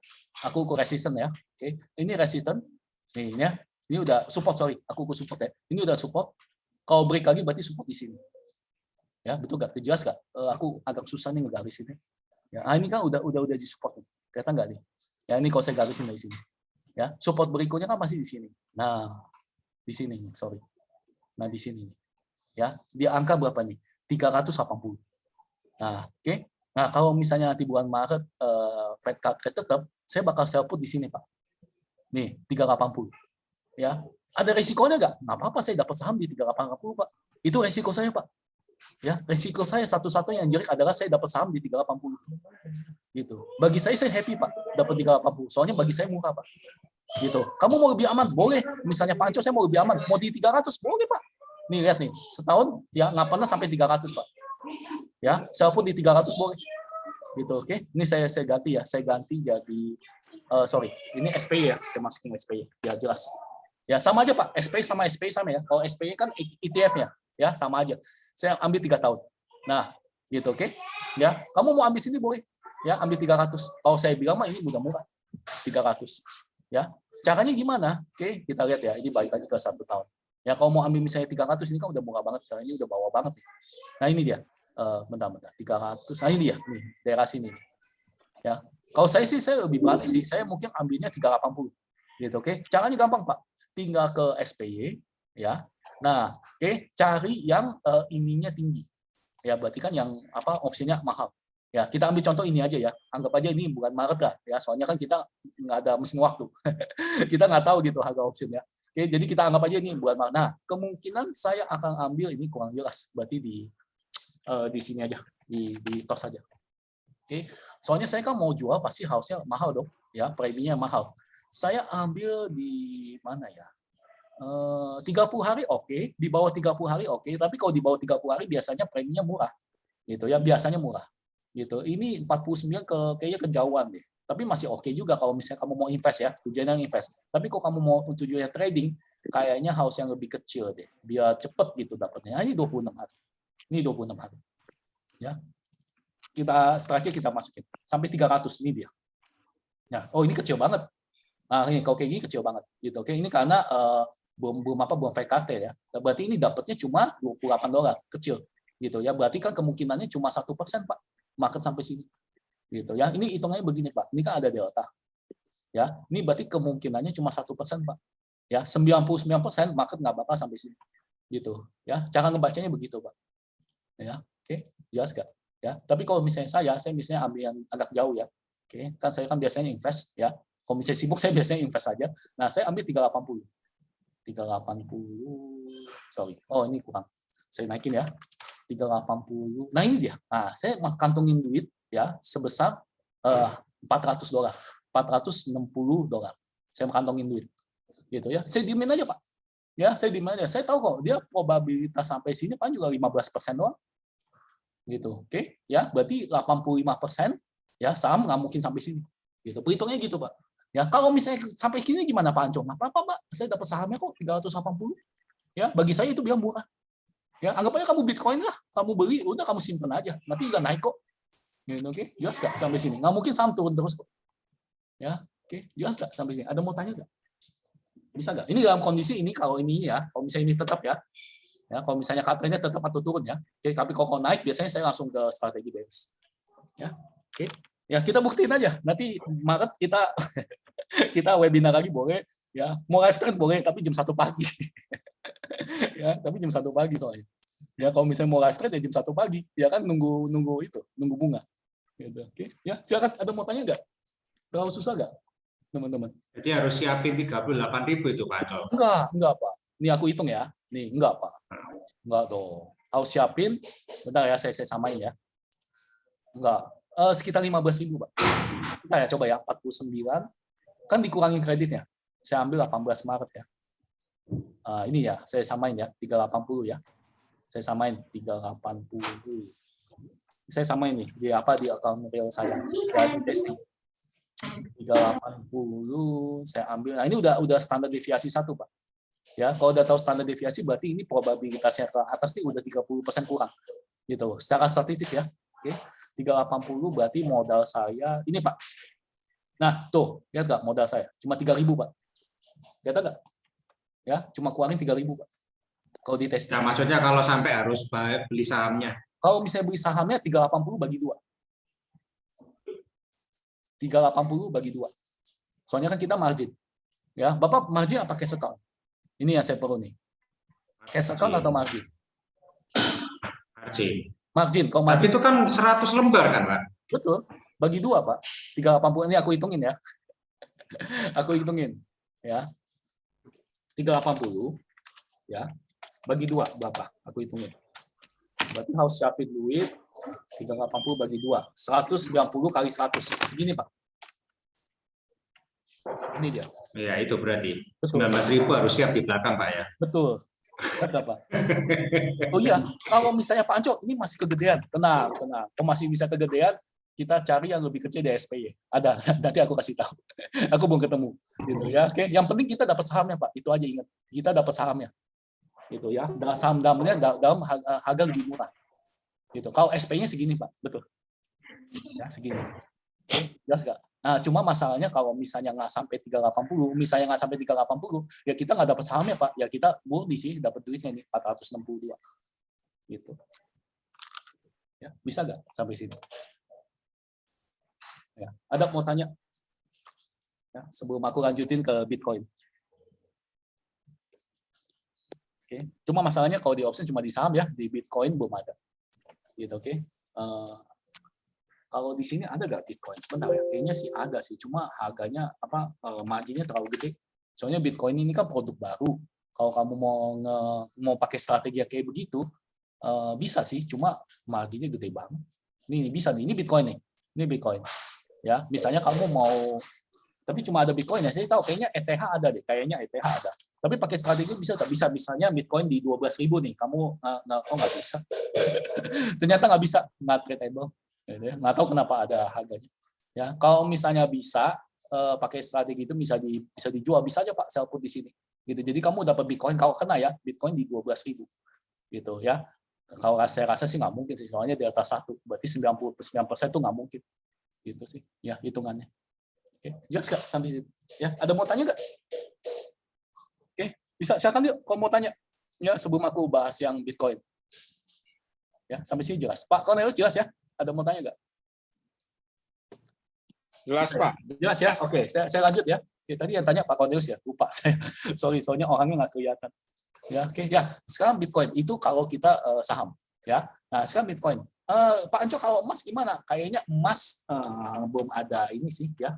Speaker 1: Aku ukur resisten ya. Oke. Ini resisten. Nih ya, ini udah support, sorry, aku ukur support ya. Ini udah support. Kalau break lagi berarti support di sini. Ya, betul nggak? Jelas nggak? Aku agak susah nih ngegarisin. Ya, ini kan udah di support nih. Kelihatan nggak nih? Ya, ini kalau saya garisin dari sini. Ya, support berikutnya kan masih di sini. Nah, di sini, sorry. Nah, di sini. Ya, dia angka berapa nih? 380. Nah, oke. Nah, kalau misalnya nanti bulan Maret Fed cut rate tetap, saya bakal sell put di sini, Pak. Nih, 380. Ya, ada resikonya nggak? Nggak apa-apa, saya dapat saham di 380, Pak. Itu resiko saya, Pak. Ya, resiko saya satu-satunya yang jelek adalah saya dapat saham di 380. Gitu. Bagi saya happy, Pak, dapat 380. Soalnya bagi saya murah, Pak. Gitu. Kamu mau lebih aman? Boleh. Misalnya Pak Anco, saya mau lebih aman. Mau di 300? Boleh, Pak. Nih, lihat nih. Setahun, ya nggak pernah sampai 300, Pak. Ya, sell pun di 300 boleh. Gitu, oke. Ini saya ganti ya. Saya ganti jadi sorry, ini SPY ya, saya masukin SPY ya, jelas ya, sama aja Pak, SPY sama ya. Kalau SPY kan ETF ya sama aja. Saya ambil 3 tahun. Nah, gitu, oke. Ya, kamu mau ambil sini boleh ya, ambil 300. Kalau saya bilang mah ini udah murah 300 ya. Caranya gimana? Oke, kita lihat ya, ini balik lagi ke 1 tahun ya. Kalau mau ambil misalnya 300, ini kan udah murah banget, karena ini udah bawah banget. Nah, ini dia, bentar 300. Nah, ini dia nih, daerah sini ya. Kalau saya sih, saya lebih berani sih. Saya mungkin ambilnya 380. Gitu, oke. Caranya gampang, Pak. Tinggal ke SPY, ya. Nah, oke, cari yang ininya tinggi. Ya, berarti kan yang opsinya mahal. Ya, kita ambil contoh ini aja ya. Anggap aja ini bukan Maret lah, ya. Soalnya kan kita nggak ada mesin waktu. Kita nggak tahu gitu harga opsinya. Oke, jadi kita anggap aja ini bukan Maret. Nah, kemungkinan saya akan ambil ini kurang jelas. Berarti di sini aja, di tos aja. Oke, soalnya saya kan mau jual pasti harusnya mahal dong, ya, preminya mahal. Saya ambil di mana ya? 30 hari oke, di bawah 30 hari oke, tapi kalau di bawah 30 hari biasanya preminya murah. Gitu ya, biasanya murah. Gitu. Ini 49 kayaknya kejauhan deh. Tapi masih oke juga kalau misalnya kamu mau invest ya, tujuannya invest. Tapi kalau kamu mau tujuannya trading, kayaknya harus yang lebih kecil deh, biar cepet gitu dapatnya. Nah, ini 26 hari. Ini 26 hari. Ya. Setelahnya kita masukin sampai 300, ini dia. Nah, oh ini kecil banget. Nah, ini kalau kayak gini kecil banget gitu. Oke, ini karena belum Fed cut ya. Berarti ini dapatnya cuma $28, kecil gitu ya. Berarti kan kemungkinannya cuma 1%, Pak. Market sampai sini. Gitu ya. Ini hitungannya begini, Pak. Ini kan ada delta. Ya, ini berarti kemungkinannya cuma 1%, Pak. Ya, 99% market nggak bakal sampai sini. Gitu ya. Cara ngebacanya begitu, Pak. Ya, oke. Jelas nggak? Ya, tapi kalau misalnya saya misalnya ambil yang agak jauh ya. Oke, kan saya kan biasanya invest ya. Kalau misalnya sibuk saya biasanya invest aja. Nah, saya ambil 380. 380. Sorry. Oh, ini kurang. Saya naikin ya. 380. Nah, ini dia. Nah, saya kantongin duit ya sebesar $400. $460. Saya kantongin duit. Gitu ya. Saya diemin aja, Pak. Ya, saya diemin aja. Saya tahu kok dia probabilitas sampai sini paling juga 15% doang. Gitu, oke, ya, berarti 85% ya saham nggak mungkin sampai sini, gitu, perhitungnya gitu Pak. Ya, kalau misalnya sampai sini gimana Pak Anco? Nggak apa-apa Pak, saya dapat sahamnya kok 380, ya, bagi saya itu bilang murah. Ya, anggap aja kamu Bitcoin lah, kamu beli, udah kamu simpen aja, nanti juga naik kok. Gitu, oke, jelas nggak sampai sini? Nggak mungkin saham turun terus kok. Ya, oke, jelas nggak sampai sini? Ada mau tanya nggak? Bisa nggak? Ini dalam kondisi ini, kalau ini ya, kalau misalnya ini tetap ya. Ya, kalau misalnya cut-nya tetap atau turun ya. Oke, tapi kalau naik biasanya saya langsung ke strategi bearish. Ya. Oke. Ya, kita buktiin aja. Nanti Maret kita webinar lagi boleh. Ya, mau live trade boleh tapi jam 1 pagi. Ya, tapi jam 1 pagi soalnya. Ya, kalau misalnya mau live trade ya jam 1 pagi, ya kan nunggu bunga. Gitu. Oke, ya silakan. Ada mau tanya nggak? Terlalu susah nggak, teman-teman?
Speaker 5: Jadi harus siapin 38.000 itu Pak Ancol.
Speaker 1: Enggak Pak. Ini aku hitung ya. Nih, enggak Pak. Enggak dong. Harus siapin. Bentar ya, saya samain ya. Enggak. Sekitar 15.000 Pak. Nah ya, coba ya, 49. Kan dikurangin kreditnya. Saya ambil 18 Maret ya. Ini ya, saya samain ya, 380 ya. Saya samain 380. Saya samain nih, di account real saya. Ya, di testing. 380 saya ambil. Nah, ini udah standar deviasi 1, Pak. Ya, kalau udah tahu standar deviasi berarti ini probabilitasnya ke atas nih udah 30% kurang. Gitu. Secara statistik ya. Oke. 380 berarti modal saya ini, Pak. Nah, tuh, lihat nggak modal saya? Cuma 3.000, Pak. Lihat nggak? Ya, cuma keluarin 3.000, Pak. Kalau di testing.
Speaker 5: Nah, maksudnya kalau sampai harus beli sahamnya.
Speaker 1: Kalau misalnya beli sahamnya 380 bagi 2. 380 bagi 2. Soalnya kan kita margin. Ya, Bapak margin apa cash account? Ini yang saya perlu nih. Cash account atau margin?
Speaker 5: Margin.
Speaker 1: Margin. Kalau
Speaker 5: Tapi
Speaker 1: margin
Speaker 5: itu kan 100 lembar kan, Pak?
Speaker 1: betul. Bagi 2, Pak. 380 ini aku hitungin ya. Aku hitungin ya. 380 ya. Bagi 2 berapa? Aku hitungin. Berarti harus siapin duit 380 bagi 2. 190 kali 100. Segini, Pak. Ini dia.
Speaker 5: Ya, itu berarti.
Speaker 1: Betul.
Speaker 5: 19.000 harus siap di belakang, Pak ya.
Speaker 1: Betul. Berapa? Oh iya, kalau misalnya Pak Anco ini masih kegedean, tenang. Kalau masih bisa kegedean, kita cari yang lebih kecil di SPY. Ada, nanti aku kasih tahu. Aku belum ketemu, gitu ya. Oke, yang penting kita dapat sahamnya, Pak. Itu aja ingat. Kita dapat sahamnya, gitu ya. Dan saham-sahamnya dalam harga lebih murah, gitu. Kalau SPY-nya segini, Pak, betul. Ya, segini. Oke, jelas nggak? Nah, cuma masalahnya kalau misalnya nggak sampai 380, ya kita nggak dapat sahamnya, Pak. Ya kita murni sih dapat duitnya nih 462. Gitu. Ya, bisa nggak sampai sini? Ya, ada mau tanya? Ya, sebelum aku lanjutin ke Bitcoin. Oke, cuma masalahnya kalau di option cuma di saham ya, di Bitcoin belum ada. Gitu, oke. Kalau di sini ada nggak Bitcoin? Sebentar ya, kayaknya sih ada sih. Cuma harganya marginnya terlalu gede. Soalnya Bitcoin ini kan produk baru. Kalau kamu mau pakai strategi kayak begitu, bisa sih. Cuma marginnya gede banget. Ini bisa nih. Ini Bitcoin nih. Ini Bitcoin. Ya, misalnya kamu mau, tapi cuma ada Bitcoin ya. Saya tahu kayaknya ETH ada deh. Kayaknya ETH ada. Tapi pakai strategi bisa nggak? Bisa. Misalnya Bitcoin di 12.000 nih. Kamu nggak bisa. Ternyata nggak bisa. Not tradable. Nggak tahu kenapa ada harganya. Ya, kalau misalnya bisa pakai strategi itu bisa dijual, bisa aja Pak sell put di sini. Gitu. Jadi kamu dapat Bitcoin kalau kena ya, Bitcoin di 12.000. Gitu ya. Kalau saya rasa sih nggak mungkin sih, soalnya di atas 1, berarti 99% itu nggak mungkin. Gitu sih. Ya, hitungannya. Oke, jelas nggak sampai situ? Ya, ada mau tanya nggak? Oke, bisa silakan yuk kalau mau tanya. Ya, sebelum aku bahas yang Bitcoin. Ya, sampai sini jelas. Pak Cornelius jelas ya? Ada mau tanya nggak?
Speaker 3: Jelas, Pak.
Speaker 1: Jelas ya? Oke, saya lanjut ya. Oke, tadi yang tanya Pak Cornelius ya, lupa saya. Sorry, soalnya orangnya nggak kelihatan. Ya, oke. Ya, sekarang Bitcoin itu kalau kita saham. Ya, nah sekarang Bitcoin. Pak Anco kalau emas gimana? Kayaknya emas belum ada ini sih ya.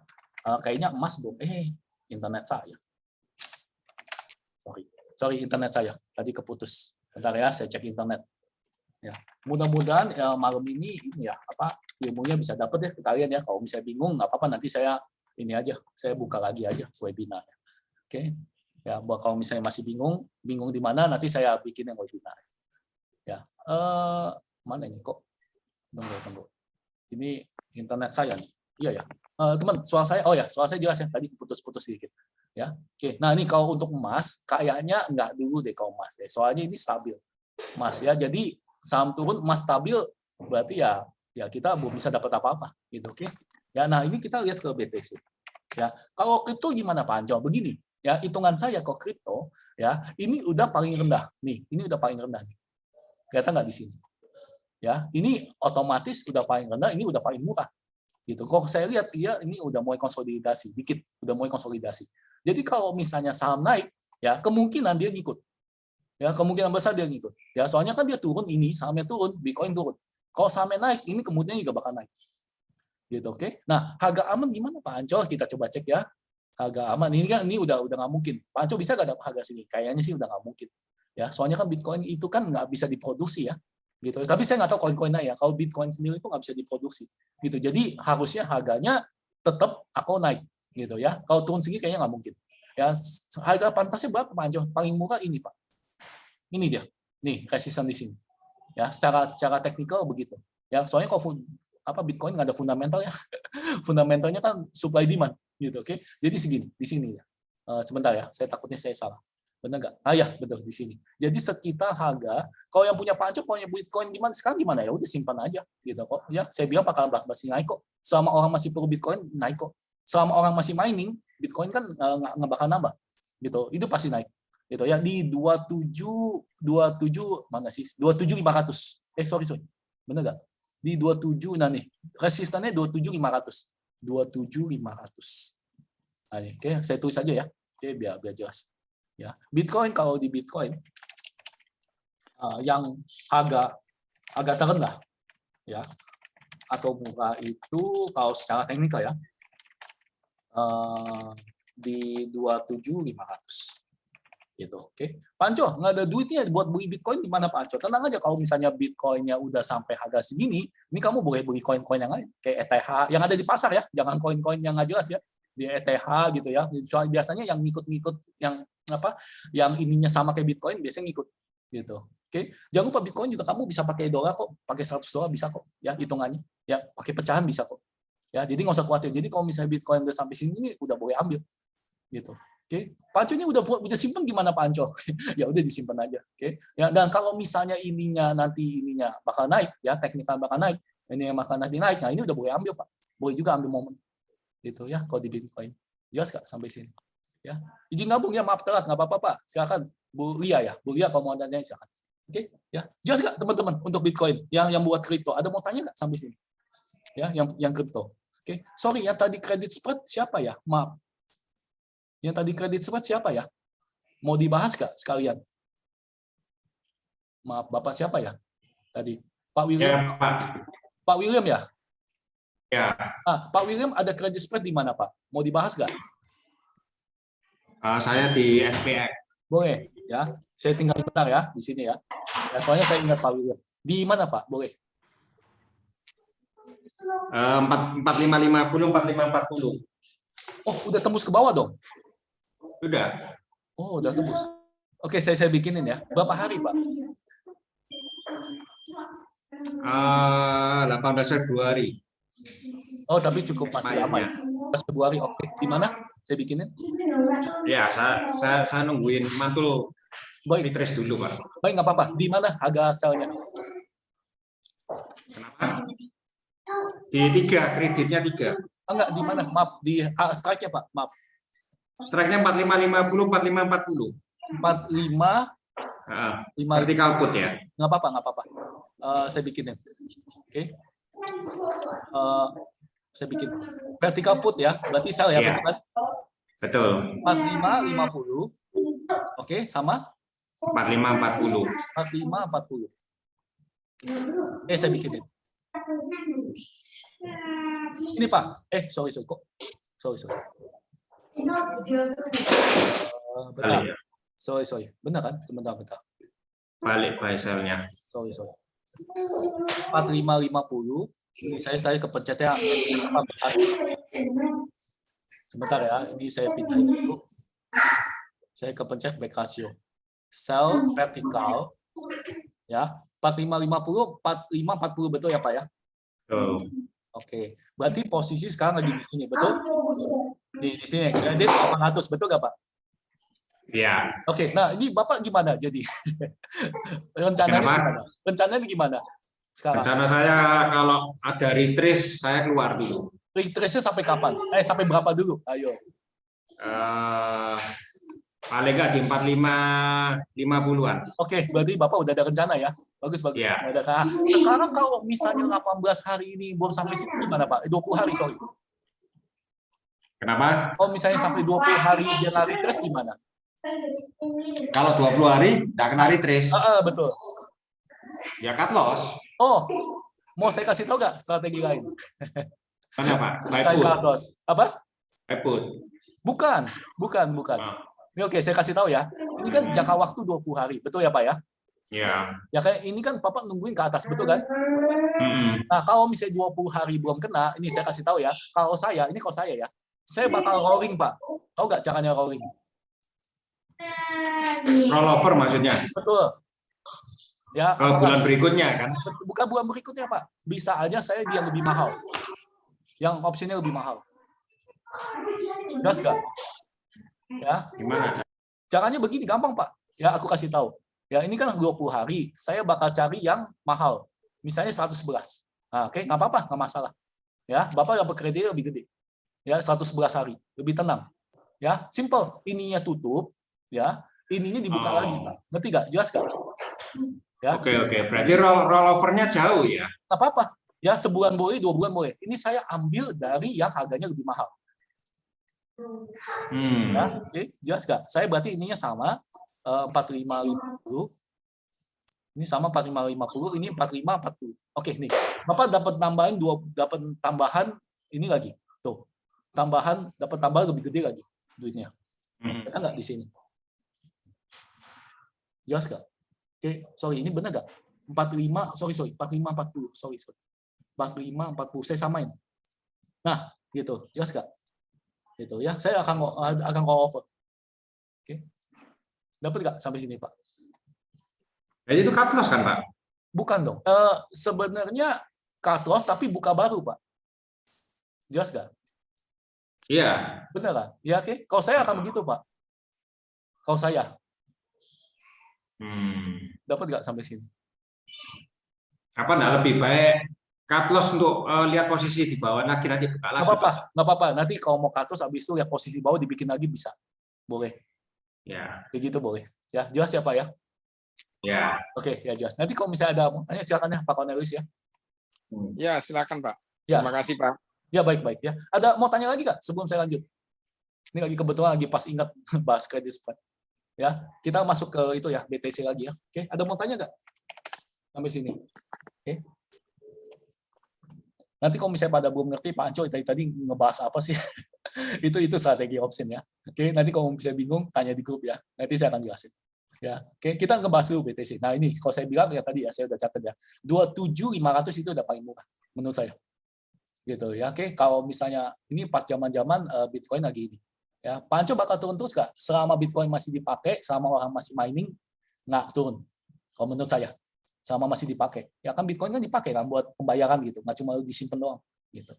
Speaker 1: Kayaknya emas belum. Internet saya. Sorry internet saya. Tadi keputus. Bentar ya, saya cek internet. Ya, mudah-mudahan malam ini ya ilmunya bisa dapat ya ke kalian ya. Kalau misalnya bingung nggak apa-apa, nanti saya buka lagi aja webinar. Oke. Ya, buat kalau misalnya masih bingung di mana, nanti saya bikin yang webinar. Ya. Mana ini kok? Tunggu. Ini internet saya nih. Iya ya. Teman, suara saya jelas ya. Tadi putus-putus sedikit. Ya. Oke. Nah, ini kalau untuk emas kayaknya nggak dulu deh kalau emas deh. Soalnya ini stabil. Emas ya. Jadi saham turun, emas stabil, berarti ya kita belum bisa dapat apa-apa, gitu, oke? Ya, nah ini kita lihat ke BTC. Ya, kalau kripto gimana Pak Anco? Begini, ya hitungan saya kok kripto, ya ini udah paling rendah, nih, ini udah paling rendah nih. Kelihatan nggak di sini? Ya, ini otomatis udah paling rendah, ini udah paling murah, gitu. Kok saya lihat dia ini udah mulai konsolidasi, dikit, udah mulai konsolidasi. Jadi kalau misalnya saham naik, ya kemungkinan dia ngikut. Ya, kemungkinan besar dia ngikut. Ya, soalnya kan dia turun ini, sahamnya turun, Bitcoin turun. Kalau sahamnya naik, ini kemungkinan juga bakal naik. Gitu, oke. Nah, harga aman gimana Pak Anco? Kita coba cek ya. Harga aman ini kan ini udah nggak mungkin. Pak Anco bisa nggak dapat harga sini? Kayaknya sih udah nggak mungkin. Ya, soalnya kan Bitcoin itu kan nggak bisa diproduksi ya. Gitu. Tapi saya nggak tahu koin-koin lain ya. Kalau Bitcoin sendiri itu nggak bisa diproduksi. Gitu. Jadi harusnya harganya tetap aku naik. Gitu ya. Kalau turun segini kayaknya nggak mungkin. Ya, harga pantasnya berapa Pak Anco? Paling murah ini Pak. Ini dia. Nih, resisten di sini. Ya, secara teknikal begitu. Ya, soalnya kalau Bitcoin nggak ada fundamental ya. Fundamentalnya kan supply demand gitu, oke. Jadi segini, di sini ya. Sebentar ya, saya takutnya saya salah. Benar nggak? Ah ya, betul di sini. Jadi sekitar harga, kalau yang punya Pak Anco, punya Bitcoin gimana sekarang gimana ya? Udah simpan aja gitu kok. Ya, saya bilang bakal masih naik kok. Selama orang masih perlu Bitcoin, naik kok. Selama orang masih mining, Bitcoin kan nggak bakal nambah. Gitu. Itu pasti naik. Gitu ya, di 27 mana sih? 27.500. Sorry. Benar nggak? Di 27, nah nih, resistannya 27.500. 27.500. Nah, oke, saya tulis aja ya. Oke, biar jelas. Ya, Bitcoin kalau di Bitcoin yang agak terendah ya atau murah itu kalau secara teknikal ya di 27.500. Gitu, oke. Pak Anco, nggak ada duitnya buat beli Bitcoin di mana Pak Anco? Tenang aja, kalau misalnya Bitcoinnya udah sampai harga segini, ini kamu boleh beli koin-koin yang lain, kayak ETH, yang ada di pasar ya, jangan koin-koin yang nggak jelas ya, di ETH gitu ya. Soalnya biasanya yang ngikut-ngikut, yang ininya sama kayak Bitcoin, biasanya ngikut gitu. Oke, jangan lupa Bitcoin juga kamu bisa pakai dolar kok, pakai $100 bisa kok, ya hitungannya, ya pakai pecahan bisa kok, ya. Jadi nggak usah khawatir. Jadi kalau misalnya Bitcoin udah sampai sini, ini udah boleh ambil, gitu. Oke, Pak Anco ini udah simpen gimana Pak Anco? Ya udah disimpan aja. Oke. Ya, dan kalau misalnya nanti ininya bakal naik ya, teknikal bakal naik, ini yang bakal nanti naik. Nah, ini udah boleh ambil Pak. Boleh juga ambil momen. Gitu ya kalau di Bitcoin. Jelas Kak sampai sini? Ya. Izin gabung ya, maaf telat, nggak apa-apa Pak. Silakan Bu Lia ya. Bu Lia kalau mau tanya silakan. Oke, ya. Jelas Kak teman-teman untuk Bitcoin yang buat kripto. Ada mau tanya nggak sampai sini? Ya, yang kripto. Oke. Sorry ya, tadi credit spread siapa ya? Maaf. Yang tadi kredit spread siapa ya? Mau dibahas nggak sekalian? Maaf, Bapak siapa ya? Tadi Pak William.
Speaker 5: Ya, Pak.
Speaker 1: Pak William ya?
Speaker 5: Ya.
Speaker 1: Pak William ada kredit spread di mana Pak? Mau dibahas nggak?
Speaker 5: Saya di SPX.
Speaker 1: Boleh ya. Saya tinggal bentar ya di sini ya. Soalnya saya ingat Pak William. Di mana Pak? Boleh.
Speaker 5: 4550, 4540.
Speaker 1: Oh, udah tembus ke bawah dong?
Speaker 5: Sudah.
Speaker 1: Oh, udah tembus. Oke, saya bikinin ya. Berapa hari, Pak?
Speaker 5: 18 Februari.
Speaker 1: Oh, tapi cukup masih lama ya. 18 Februari, oke. Di mana? Saya bikinin.
Speaker 5: Ya, saya nungguin mantul retrace dulu, Pak.
Speaker 1: Baik, nggak apa-apa. Di mana harga selnya?
Speaker 5: Kenapa? Di 3, kreditnya 3.
Speaker 1: Enggak, di mana? Maaf, di strike-nya, Pak. Maaf.
Speaker 5: Strike-nya 4550, 4540.
Speaker 1: 45
Speaker 5: vertical put ya.
Speaker 1: Nggak apa-apa. Saya bikinin. Oke. Saya bikin vertical put ya. Berarti sell ya,
Speaker 5: Iya.
Speaker 1: betul kan?
Speaker 5: Betul.
Speaker 1: 4550. Oke, sama
Speaker 5: 4540.
Speaker 1: 4540. Saya bikinin. Ini Pak. Sorry kok. Sorry. Bentar.
Speaker 5: Balik ya.
Speaker 1: Sorry. Benar kan? Sebentar.
Speaker 5: Balik buy sell-nya.
Speaker 1: Sorry. 4550. Ini saya kepencetnya. Sebentar ya. Ini saya pindahin dulu. Saya kepencet back ratio. Sell vertical. Ya. 4550, 4540 betul ya Pak ya?
Speaker 5: Betul.
Speaker 1: Oke. Berarti posisi sekarang lagi di sini, betul? Di sini. Kredit 800, betul nggak Pak?
Speaker 5: Iya.
Speaker 1: Oke, nah ini Bapak gimana jadi? Rencananya gimana sekarang?
Speaker 5: Rencana saya kalau ada retrace saya keluar dulu.
Speaker 1: Retrace-nya sampai kapan? Sampai berapa dulu? Ayo.
Speaker 5: Paling nggak di 4550-an.
Speaker 1: Oke, berarti Bapak udah ada rencana ya? Bagus.
Speaker 5: Ya.
Speaker 1: Sekarang kalau misalnya 18 hari ini belum sampai situ gimana Pak? 20 hari, sorry.
Speaker 5: Kenapa?
Speaker 1: Kalau misalnya sampai 20 hari dia nggak retrace gimana?
Speaker 5: Kalau 20 hari nggak kena retrace,
Speaker 1: Betul.
Speaker 5: ya cut loss.
Speaker 1: Oh, mau saya kasih tahu nggak strategi lain?
Speaker 5: Mana Pak? Buy
Speaker 1: Selain
Speaker 5: put.
Speaker 1: cut loss. Apa?
Speaker 5: Buy put.
Speaker 1: Bukan.
Speaker 5: Ah,
Speaker 1: Ini oke, saya kasih tahu ya. Ini kan jangka waktu 20 hari. Betul ya, Pak ya?
Speaker 5: ya.
Speaker 1: Ya kayak ini kan Bapak nungguin ke atas, betul kan?
Speaker 5: Mm-mm.
Speaker 1: Nah, kalau misalnya 20 hari belum kena, ini saya kasih tahu ya. Kalau saya ya, saya bakal rolling, Pak. Tahu nggak caranya rolling?
Speaker 5: Rollover maksudnya.
Speaker 1: Betul. Ya,
Speaker 5: Kalau bulan berikutnya kan.
Speaker 1: bukan bulan berikutnya, Pak. Bisa aja saya dia lebih mahal. Yang opsinya lebih mahal. Jelas nggak? Ya.
Speaker 5: Gimana?
Speaker 1: Caranya begini, gampang, Pak. Ya, aku kasih tahu. Ya, ini kan 20 hari. Saya bakal cari yang mahal. Misalnya 111. Nah, oke, nggak apa-apa, nggak masalah. Ya, Bapak dapat kredit lebih gede. Ya, 111 hari. Lebih tenang. Ya, simple. Ininya tutup, ya. Ininya dibuka lagi, Pak. Ngerti nggak? Jelas nggak? Ya.
Speaker 5: Oke. Berarti rollovernya jauh ya?
Speaker 1: Nggak apa-apa. Ya, sebulan boleh, 2 bulan boleh. Ini saya ambil dari yang harganya lebih mahal. Ya, oke, jelas nggak? Saya berarti ininya sama 4550. Ini sama 4550, ini 4540. Oke, nih. Bapak dapat tambahan ini lagi. Tuh. Dapat tambahan lebih gede lagi duitnya. Kita nggak di sini. Jelas nggak? Oke, sorry, ini benar nggak? 4540. Sorry. 4540 saya samain. Nah, gitu. Jelas nggak? Gitu ya. Saya akan call over. Oke. Dapat nggak sampai sini, Pak?
Speaker 5: Jadi itu cut loss kan Pak?
Speaker 1: Bukan dong. Sebenarnya cut loss tapi buka baru, Pak. Jelas nggak?
Speaker 5: Iya.
Speaker 1: Benar lah. Ya, oke. Kalau saya akan begitu, Pak. Kalau saya. Dapat nggak sampai sini?
Speaker 5: Apa enggak lebih baik cut loss untuk lihat posisi di bawah lagi nanti buka lagi?
Speaker 1: Nggak apa-apa. Nanti kalau mau cut loss habis itu lihat posisi bawah dibikin lagi bisa. Boleh.
Speaker 5: Ya.
Speaker 1: Kayak gitu boleh. Ya, jelas ya, Pak ya?
Speaker 5: Ya.
Speaker 1: Oke, ya jelas. Nanti kalau misalnya ada mau tanya silakan ya Pak Cornelius ya.
Speaker 3: Ya, silakan Pak.
Speaker 1: Ya.
Speaker 3: Terima kasih Pak.
Speaker 1: Ya, baik-baik ya. Ada mau tanya lagi nggak sebelum saya lanjut? Ini lagi kebetulan lagi pas ingat bahas credit spread. Ya, kita masuk ke itu ya, BTC lagi ya. Oke, ada mau tanya nggak? Sampai sini. Oke. Nanti kalau misalnya pada belum ngerti, Pak Anco tadi ngebahas apa sih? itu strategi option ya. Oke, nanti kalau bisa bingung, tanya di grup ya. Nanti saya akan jelasin. Ya, oke, kita ngebahas dulu BTC. Nah, ini kalau saya bilang ya tadi ya saya udah catat ya. 27.500 itu udah paling murah menurut saya. Gitu ya. Oke, kalau misalnya ini pas zaman-zaman Bitcoin lagi ini. Ya, Pak Anco bakal turun terus nggak? Selama Bitcoin masih dipakai, selama orang masih mining, nggak turun. Kalau menurut saya, selama masih dipakai. Ya kan Bitcoin kan dipakai kan buat pembayaran gitu, nggak cuma disimpan doang. Gitu.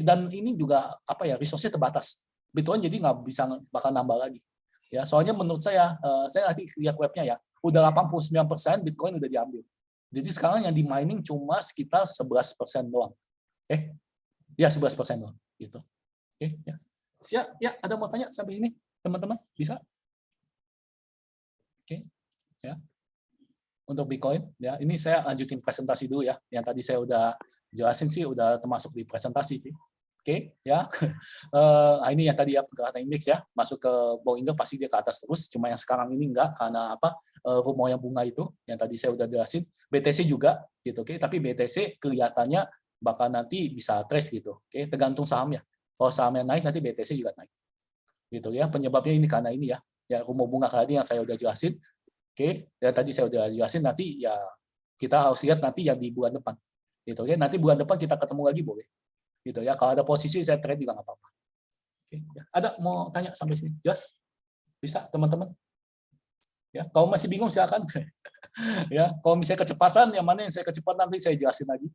Speaker 1: Dan ini juga apa ya, resource-nya terbatas. Bitcoin jadi nggak bisa bakal nambah lagi. Ya, soalnya menurut saya nanti lihat webnya ya, udah 89% Bitcoin udah diambil. Jadi sekarang yang di mining cuma sekitar 11% doang. Ya 11% doang. Gitu. Oke, ya. Siap, ya ada mau tanya sampai ini teman-teman bisa? Oke, ya. Untuk Bitcoin, ya ini saya lanjutin presentasi dulu ya. Yang tadi saya udah jelasin sih, udah termasuk di presentasi sih. Oke, ya. Ini yang tadi ya pergerakan indeks ya, masuk ke Bollinger pasti dia ke atas terus. Cuma yang sekarang ini enggak karena apa? Rumor yang bunga itu yang tadi saya udah jelasin. BTC juga, gitu. Oke, tapi BTC kelihatannya bakal nanti bisa trace gitu. Oke, tergantung sahamnya. Kalau sahamnya naik nanti BTC juga naik. Gitu ya. Penyebabnya ini karena ini ya. Ya rumor bunga tadi yang saya udah jelasin. Oke, dan tadi saya udah jelasin nanti ya kita harus lihat nanti yang di bulan depan. Gitu ya. Nanti bulan depan kita ketemu lagi boleh. Gitu ya. Kalau ada posisi saya trade juga nggak apa-apa. Oke, ya. Ada mau tanya sampai sini? Jelas? Bisa teman-teman? Ya, kalau masih bingung silakan. Ya, kalau misalnya kecepatan yang mana yang saya kecepatan nanti saya jelasin lagi.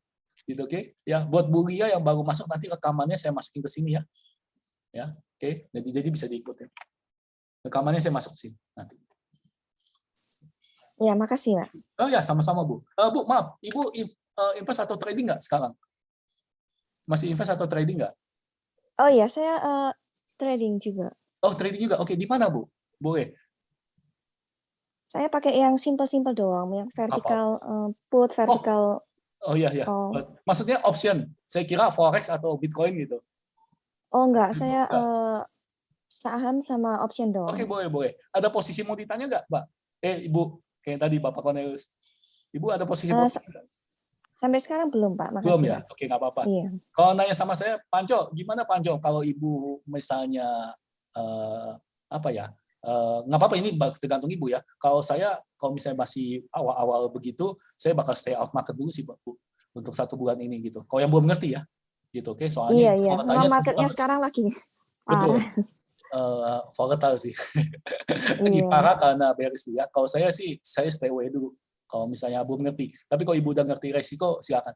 Speaker 1: Gitu, oke? Ya, buat Bulia yang baru masuk nanti rekamannya saya masukin ke sini ya. Ya, oke. Jadi bisa diikutin. Rekamannya saya masuk ke sini nanti.
Speaker 6: Ya, makasih, Pak.
Speaker 1: Oh ya, sama-sama, Bu. Bu, maaf, Ibu invest atau trading nggak sekarang? Masih invest atau trading nggak?
Speaker 6: Oh iya, saya trading juga.
Speaker 1: Oh, trading juga. Oke, di mana, Bu? Boleh.
Speaker 6: Saya pakai yang simple-simple doang, yang vertical put, vertical.
Speaker 1: Oh iya, iya. Maksudnya option. Saya kira forex atau Bitcoin gitu.
Speaker 6: Oh enggak, saya
Speaker 1: Enggak.
Speaker 6: saham sama option
Speaker 1: Oke,
Speaker 6: doang.
Speaker 1: boleh. Ada posisi mau ditanya nggak, Mbak? Ibu, kayak tadi Bapak Cornelius. Ibu ada posisi mau
Speaker 6: Eh, sa-
Speaker 1: ditanya nggak?
Speaker 6: sampai sekarang belum, Pak.
Speaker 1: Belum
Speaker 6: Makasih,
Speaker 1: ya?
Speaker 6: Pak.
Speaker 1: Oke, nggak apa-apa.
Speaker 6: Iya.
Speaker 1: Kalau nanya sama saya, Panco, gimana Panco? Kalau Ibu misalnya apa ya? Nggak apa-apa, ini tergantung Ibu ya. Kalau misalnya masih awal-awal begitu, saya bakal stay off market dulu sih, Bu, untuk 1 bulan ini gitu. Kalau yang belum ngerti ya, gitu. Oke, soalnya
Speaker 6: Iya.
Speaker 1: volatile-nya
Speaker 6: Memang marketnya sekarang lagi
Speaker 1: betul.
Speaker 6: parah.
Speaker 1: Volatile sih. Lagi
Speaker 6: Iya.
Speaker 1: parah karena bearish ya. Kalau saya sih, saya stay away dulu. Kalau misalnya belum ngerti. Tapi kalau Ibu udah ngerti resiko, silakan.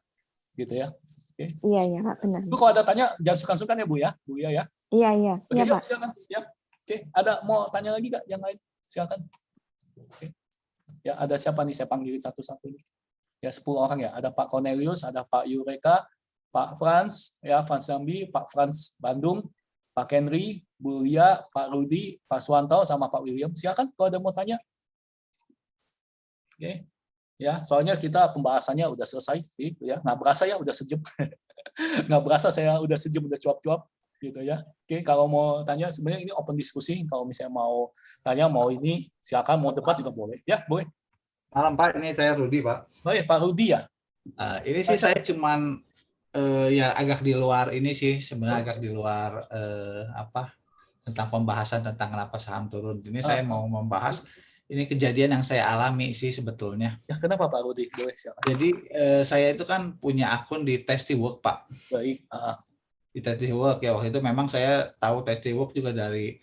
Speaker 1: Gitu ya. Oke.
Speaker 6: Iya, Pak, benar.
Speaker 1: Bu, kalau ada tanya, jangan sungkan-sungkan ya, Bu ya. Bu ya.
Speaker 6: Iya,
Speaker 1: Oke,
Speaker 6: Pak.
Speaker 1: silakan. Ya. Oke, ada mau tanya lagi nggak yang lain? Silakan. Oke. Ya, ada siapa nih? Saya panggilin satu-satu nih. Ya, 10 orang ya. Ada Pak Cornelius, ada Pak Yureka, Pak Franz, ya, Franz Jambi, Pak Franz Bandung, Pak Henry, Bu Lia, Pak Rudi, Pak Swanto, sama Pak William. Silakan kalau ada mau tanya. Oke. Ya, soalnya kita pembahasannya udah selesai sih, ya. Nggak berasa ya, udah sejam. Nggak berasa saya udah sejam, udah cuap-cuap gitu ya. Oke, kalau mau tanya, sebenarnya ini open diskusi. Kalau misalnya mau tanya, mau ini, silakan. Mau debat juga boleh. Ya, boleh.
Speaker 7: Malam Pak, ini saya Rudi Pak.
Speaker 1: Boleh, Pak Rudi ya.
Speaker 7: Ini sih saya cuman ya agak di luar ini sih sebenarnya agak di luar tentang pembahasan tentang kenapa saham turun. Ini saya mau membahas ini kejadian yang saya alami sih sebetulnya.
Speaker 1: Ya, kenapa Pak Rudi? Boleh, silakan.
Speaker 7: Jadi saya itu kan punya akun di Tastywork Pak.
Speaker 1: Baik.
Speaker 7: Di Tastywork ya, waktu itu memang saya tahu Tastywork juga dari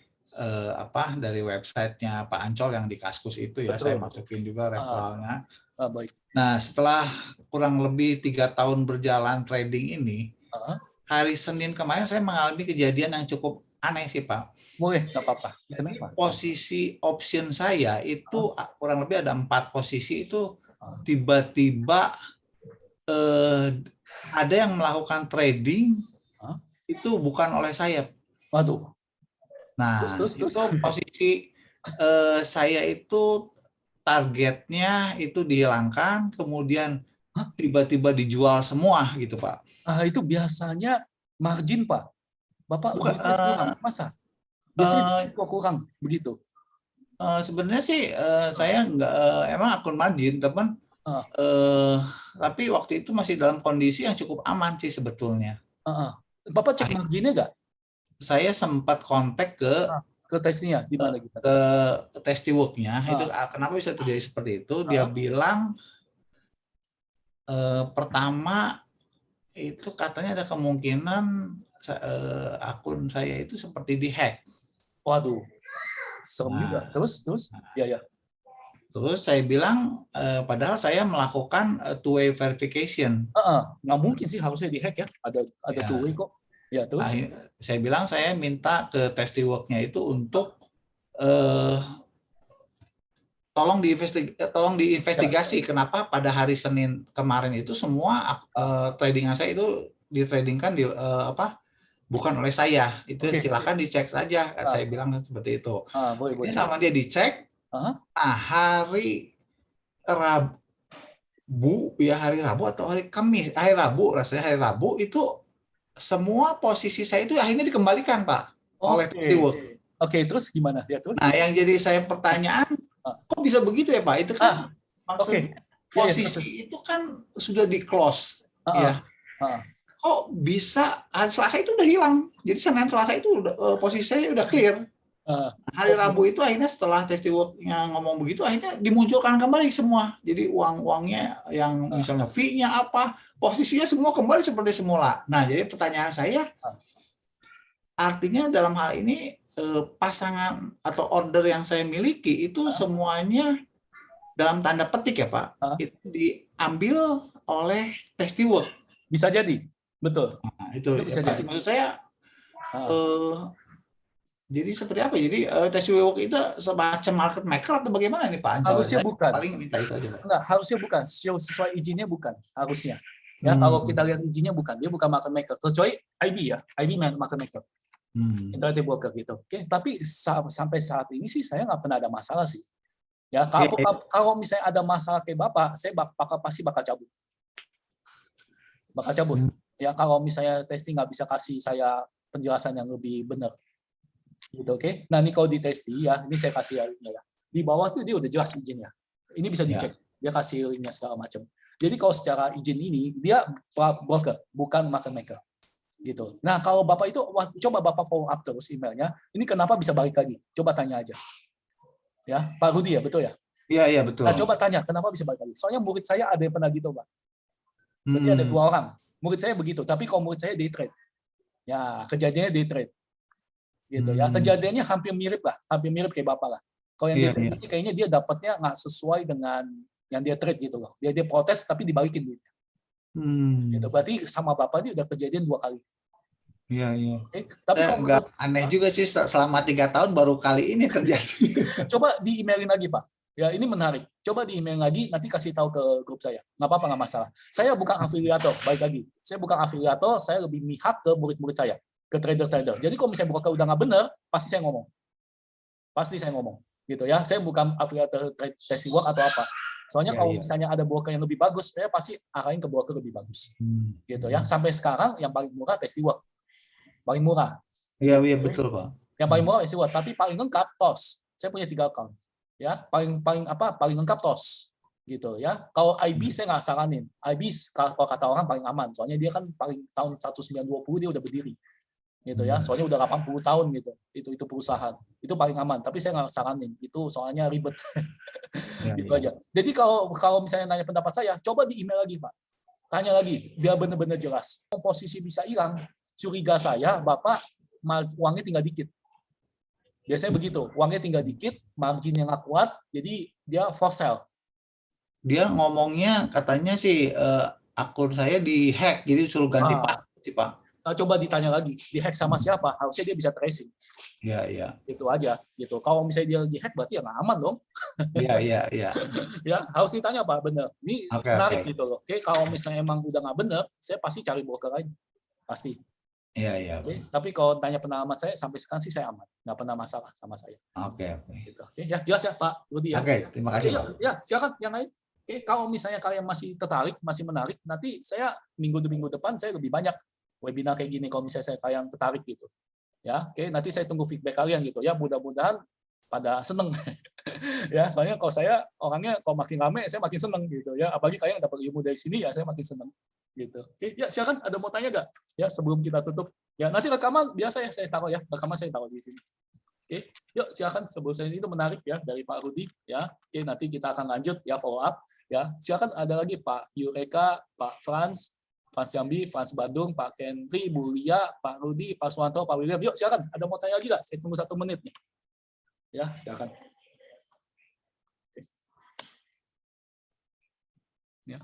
Speaker 7: dari websitenya Pak Ancol yang di Kaskus itu ya.
Speaker 1: Betul.
Speaker 7: Saya masukin juga referralnya.
Speaker 1: Baik.
Speaker 7: Nah, setelah kurang lebih 3 tahun berjalan trading ini, hari Senin kemarin saya mengalami kejadian yang cukup aneh sih Pak.
Speaker 1: Boleh, nggak apa-apa.
Speaker 7: Jadi
Speaker 1: Kenapa?
Speaker 7: posisi option saya itu kurang lebih ada 4 posisi itu tiba-tiba ada yang melakukan trading itu bukan oleh saya.
Speaker 1: Waduh.
Speaker 7: Nah,
Speaker 1: Terus.
Speaker 7: itu posisi saya itu targetnya itu dihilangkan, kemudian tiba-tiba dijual semua gitu Pak.
Speaker 1: Itu biasanya margin Pak. Bapak
Speaker 7: Bukan,
Speaker 1: kurang, masa? Biasanya kok kurang begitu?
Speaker 7: Sebenarnya sih saya nggak emang akun margin, teman. Tapi waktu itu masih dalam kondisi yang cukup aman sih sebetulnya.
Speaker 1: Bapak cek marginnya nggak?
Speaker 7: Saya sempat kontak ke
Speaker 1: tesnya di mana gitu?
Speaker 7: Ke Tastywork-nya. Itu kenapa bisa terjadi seperti itu? Dia bilang pertama itu katanya ada kemungkinan akun saya itu seperti dihack.
Speaker 1: Waduh, serem juga. Terus? Ya.
Speaker 7: Terus saya bilang, padahal saya melakukan two-way verification.
Speaker 1: Nggak mungkin sih, harusnya dihack ya. Ada two-way kok. Ya, terus?
Speaker 7: Saya bilang saya minta ke Tastywork-nya itu untuk tolong diinvestigasi kenapa pada hari Senin kemarin itu semua tradingan saya itu ditradingkan di bukan oleh saya. Itu silakan dicek saja. Saya bilang seperti itu.
Speaker 1: Boleh.
Speaker 7: Ini sama dia dicek. Hari Rabu ya, hari Rabu atau hari Kamis, hari Rabu itu semua posisi saya itu akhirnya dikembalikan Pak oleh Tastywork.
Speaker 1: Oke, terus gimana? Ya, terus?
Speaker 7: Nah, yang jadi saya pertanyaan, kok bisa begitu ya Pak? Itu kan maksudnya posisi itu kan sudah di close ya. Kok bisa hari Selasa itu udah hilang? Jadi Senin Selasa itu posisi saya udah clear. Hari Rabu itu akhirnya setelah Tastywork-nya ngomong begitu, akhirnya dimunculkan kembali semua. Jadi uang-uangnya yang misalnya fee-nya apa, posisinya semua kembali seperti semula. Nah, jadi pertanyaan saya, artinya dalam hal ini pasangan atau order yang saya miliki itu semuanya dalam tanda petik ya Pak, itu diambil oleh Tastywork.
Speaker 1: Bisa jadi, betul.
Speaker 7: Nah, itu
Speaker 1: bisa
Speaker 7: ya,
Speaker 1: jadi.
Speaker 7: Maksud saya, jadi seperti apa? Jadi Tastywork itu semacam market maker atau bagaimana nih Pak Ancol?
Speaker 1: Harusnya bukan.
Speaker 7: Paling minta itu aja Pak.
Speaker 1: Enggak, harusnya bukan. Sesuai izinnya bukan, harusnya. Ya, kalau kita lihat izinnya bukan, dia bukan market maker. Kecuali IB ya, IB market maker. Interactive broker gitu. Oke, tapi sampai saat ini sih saya nggak pernah ada masalah sih. Ya, kalau misalnya ada masalah kayak Bapak, saya pasti bakal cabut. Ya, kalau misalnya testing nggak bisa kasih saya penjelasan yang lebih benar. Gitu, oke? Nah, ini kalau di testi ya, ini saya kasih linknya ya. Di bawah tuh dia udah jelas izinnya. Ini bisa dicek. Dia kasih linknya segala macam. Jadi kalau secara izin ini dia broker, bukan market maker. Gitu. Nah, kalau Bapak itu coba Bapak follow up terus emailnya. Ini kenapa bisa balik lagi? Coba tanya aja. Ya, Pak Rudi ya, betul ya?
Speaker 7: Iya, betul.
Speaker 1: Nah, coba tanya kenapa bisa balik lagi. Soalnya murid saya ada yang pernah gitu, Pak. Berarti ada 2 orang. Murid saya begitu, tapi kalau murid saya day trade. Ya, kejadiannya day trade. Gitu ya. Kejadiannya hampir mirip kayak Bapak lah. Kalau yang dia trade ini kayaknya dia dapatnya nggak sesuai dengan yang dia trade gitu loh. Dia protes tapi dibalikin duitnya. Gitu. Berarti sama Bapak ini udah kejadian 2 kali.
Speaker 7: Iya.
Speaker 1: Okay? Tapi kalau
Speaker 7: aneh juga sih selama 3 tahun baru kali ini terjadi.
Speaker 1: Coba di-emailin lagi, Pak. Ya, ini menarik. Coba di-email lagi, nanti kasih tahu ke grup saya. Nggak apa-apa, nggak masalah. Saya bukan afiliator, baik lagi. Saya bukan afiliator, saya lebih mihak ke murid-murid saya, ke trader-trader. Jadi kalau misalnya broker udah nggak benar, pasti saya ngomong. Gitu ya. Saya bukan afiliator testing work atau apa. Soalnya kalau misalnya ada broker yang lebih bagus, saya pasti arahin ke broker lebih bagus. Gitu ya. Sampai sekarang yang paling murah testing work. Paling murah.
Speaker 7: Iya, betul, Pak.
Speaker 1: Yang paling murah testing work, tapi paling lengkap TOS. Saya punya 3 account. Ya, paling lengkap TOS. Gitu ya. Kalau IB saya nggak saranin. IB kalau kata orang paling aman. Soalnya dia kan paling tahun 1920 dia udah berdiri. Gitu ya. Soalnya udah 80 tahun gitu. Itu perusahaan. Itu paling aman, tapi saya nggak saranin. Itu soalnya ribet. Gitu aja. Jadi kalau misalnya nanya pendapat saya, coba di email lagi, Pak. Tanya lagi, biar benar-benar jelas. Posisi bisa hilang, curiga saya, Bapak uangnya tinggal dikit. Biasanya begitu, uangnya tinggal dikit, margin yang nggak kuat, jadi dia for sale.
Speaker 7: Dia ngomongnya katanya sih akun saya di-hack, jadi suruh ganti password sih, Pak.
Speaker 1: Coba ditanya lagi, di-hack sama siapa? Harusnya dia bisa tracing.
Speaker 7: Iya.
Speaker 1: Itu aja. Gitu. Kalau misalnya dia di-hack, berarti ya nggak aman dong.
Speaker 7: Iya.
Speaker 1: Ya, harus ditanya, Pak, benar. Ini menarik gitu loh. Oke, kalau misalnya emang udah nggak benar, saya pasti cari broker lain. Pasti.
Speaker 7: Iya.
Speaker 1: Oke, tapi kalau tanya pengalaman saya, sampai sekarang sih saya aman. Nggak pernah masalah sama saya.
Speaker 7: Oke.
Speaker 1: Gitu. Oke, ya jelas ya, Pak Rudi ya.
Speaker 7: Oke, terima kasih, Pak.
Speaker 1: Ya, silakan yang lain. Oke, kalau misalnya kalian masih tertarik, masih menarik, nanti saya minggu depan saya lebih banyak webinar kayak gini kalau misalnya kalian tertarik gitu. Ya, oke, nanti saya tunggu feedback kalian gitu ya. Mudah-mudahan pada seneng. Ya, soalnya kalau saya orangnya kalau makin rame saya makin seneng gitu ya. Apalagi kalian dapat ilmu dari sini ya saya makin seneng gitu. Oke, ya silakan ada mau tanya nggak? Ya, sebelum kita tutup. Ya, nanti rekaman biasa ya saya taruh ya. Rekaman saya taruh di sini. Oke, yuk silakan sebelum saya itu menarik ya dari Pak Rudi ya. Oke, nanti kita akan lanjut ya follow up ya. Silakan ada lagi Pak Yureka, Pak Frans Jambi, Frans Bandung, Pak Henry, Bu Lia, Pak Rudi, Pak Suwanto, Pak William. Yuk silakan, ada mau tanya lagi nggak? Saya tunggu 1 menit nih. Ya, silakan. Oke. Ya.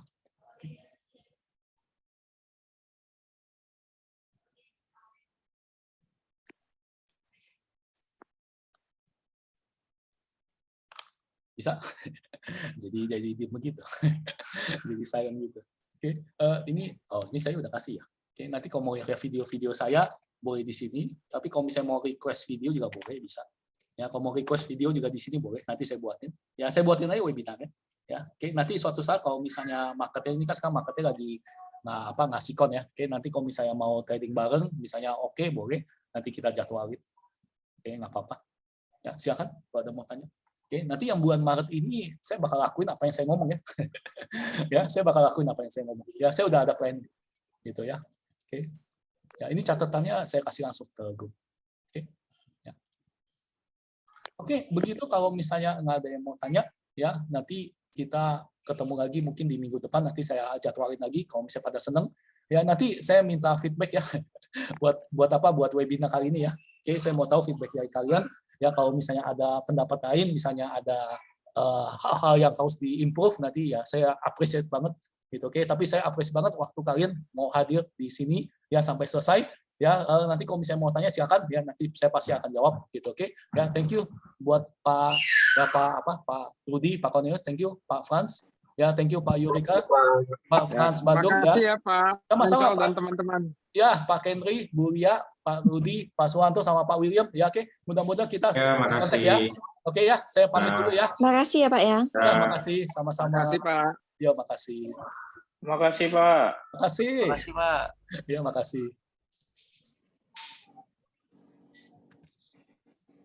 Speaker 1: Bisa. jadi diem begitu. Jadi sayang gitu. Oke, ini saya udah kasih ya. Oke, nanti kalau mau lihat video-video saya boleh di sini, tapi kalau misalnya mau request video juga boleh, bisa. Ya, kalau mau request video juga di sini boleh, nanti saya buatin. Ya, saya buatin aja webinarnya. Ya, oke, nanti suatu saat kalau misalnya marketnya ini kan sekarang marketnya lagi ngasih kon ya. Oke, nanti kalau misalnya mau trading bareng, misalnya oke, boleh, nanti kita jadwalin. Oke, nggak apa-apa. Ya, silakan kalau ada mau tanya. Oke, nanti yang bulan Maret ini saya bakal lakuin apa yang saya ngomong ya. Ya, saya bakal lakuin apa yang saya ngomong. Ya, saya udah ada planning. Gitu ya. Oke. Ya, ini catatannya saya kasih langsung ke grup. Oke. Ya. Oke, begitu kalau misalnya nggak ada yang mau tanya, ya nanti kita ketemu lagi mungkin di minggu depan, nanti saya jadwalin lagi kalau misalnya pada seneng. Ya, nanti saya minta feedback ya buat webinar kali ini ya. Oke, saya mau tahu feedback dari kalian. Ya, kalau misalnya ada pendapat lain, misalnya ada hal-hal yang harus di-improve, nanti ya saya appreciate banget gitu. Oke, tapi saya appreciate banget waktu kalian mau hadir di sini ya sampai selesai. Ya, nanti kalau misalnya mau tanya silakan ya, nanti saya pasti akan jawab gitu. Oke. Ya, thank you buat Pak Rudi, Pak Cornelius, thank you Pak Frans. Ya, thank you Pak Yurika, Pak Frans Bandung ya.
Speaker 3: Terima kasih ya Pak.
Speaker 1: Sama-sama
Speaker 3: dan teman-teman.
Speaker 1: Ya, Pak Henry, Bu Lia, Pak Rudi, Pak Suwanto, sama Pak William. Ya, oke. Mudah-mudahan kita kontak ya. Oke ya, saya pamit dulu ya.
Speaker 6: Makasih ya Pak ya.
Speaker 1: Ya, makasih. Sama-sama.
Speaker 3: Terima kasih Pak.
Speaker 1: Ya, makasih.
Speaker 4: Terima kasih, Pak.
Speaker 1: Makasih.
Speaker 2: Terima kasih, Pak.
Speaker 1: Ya, makasih.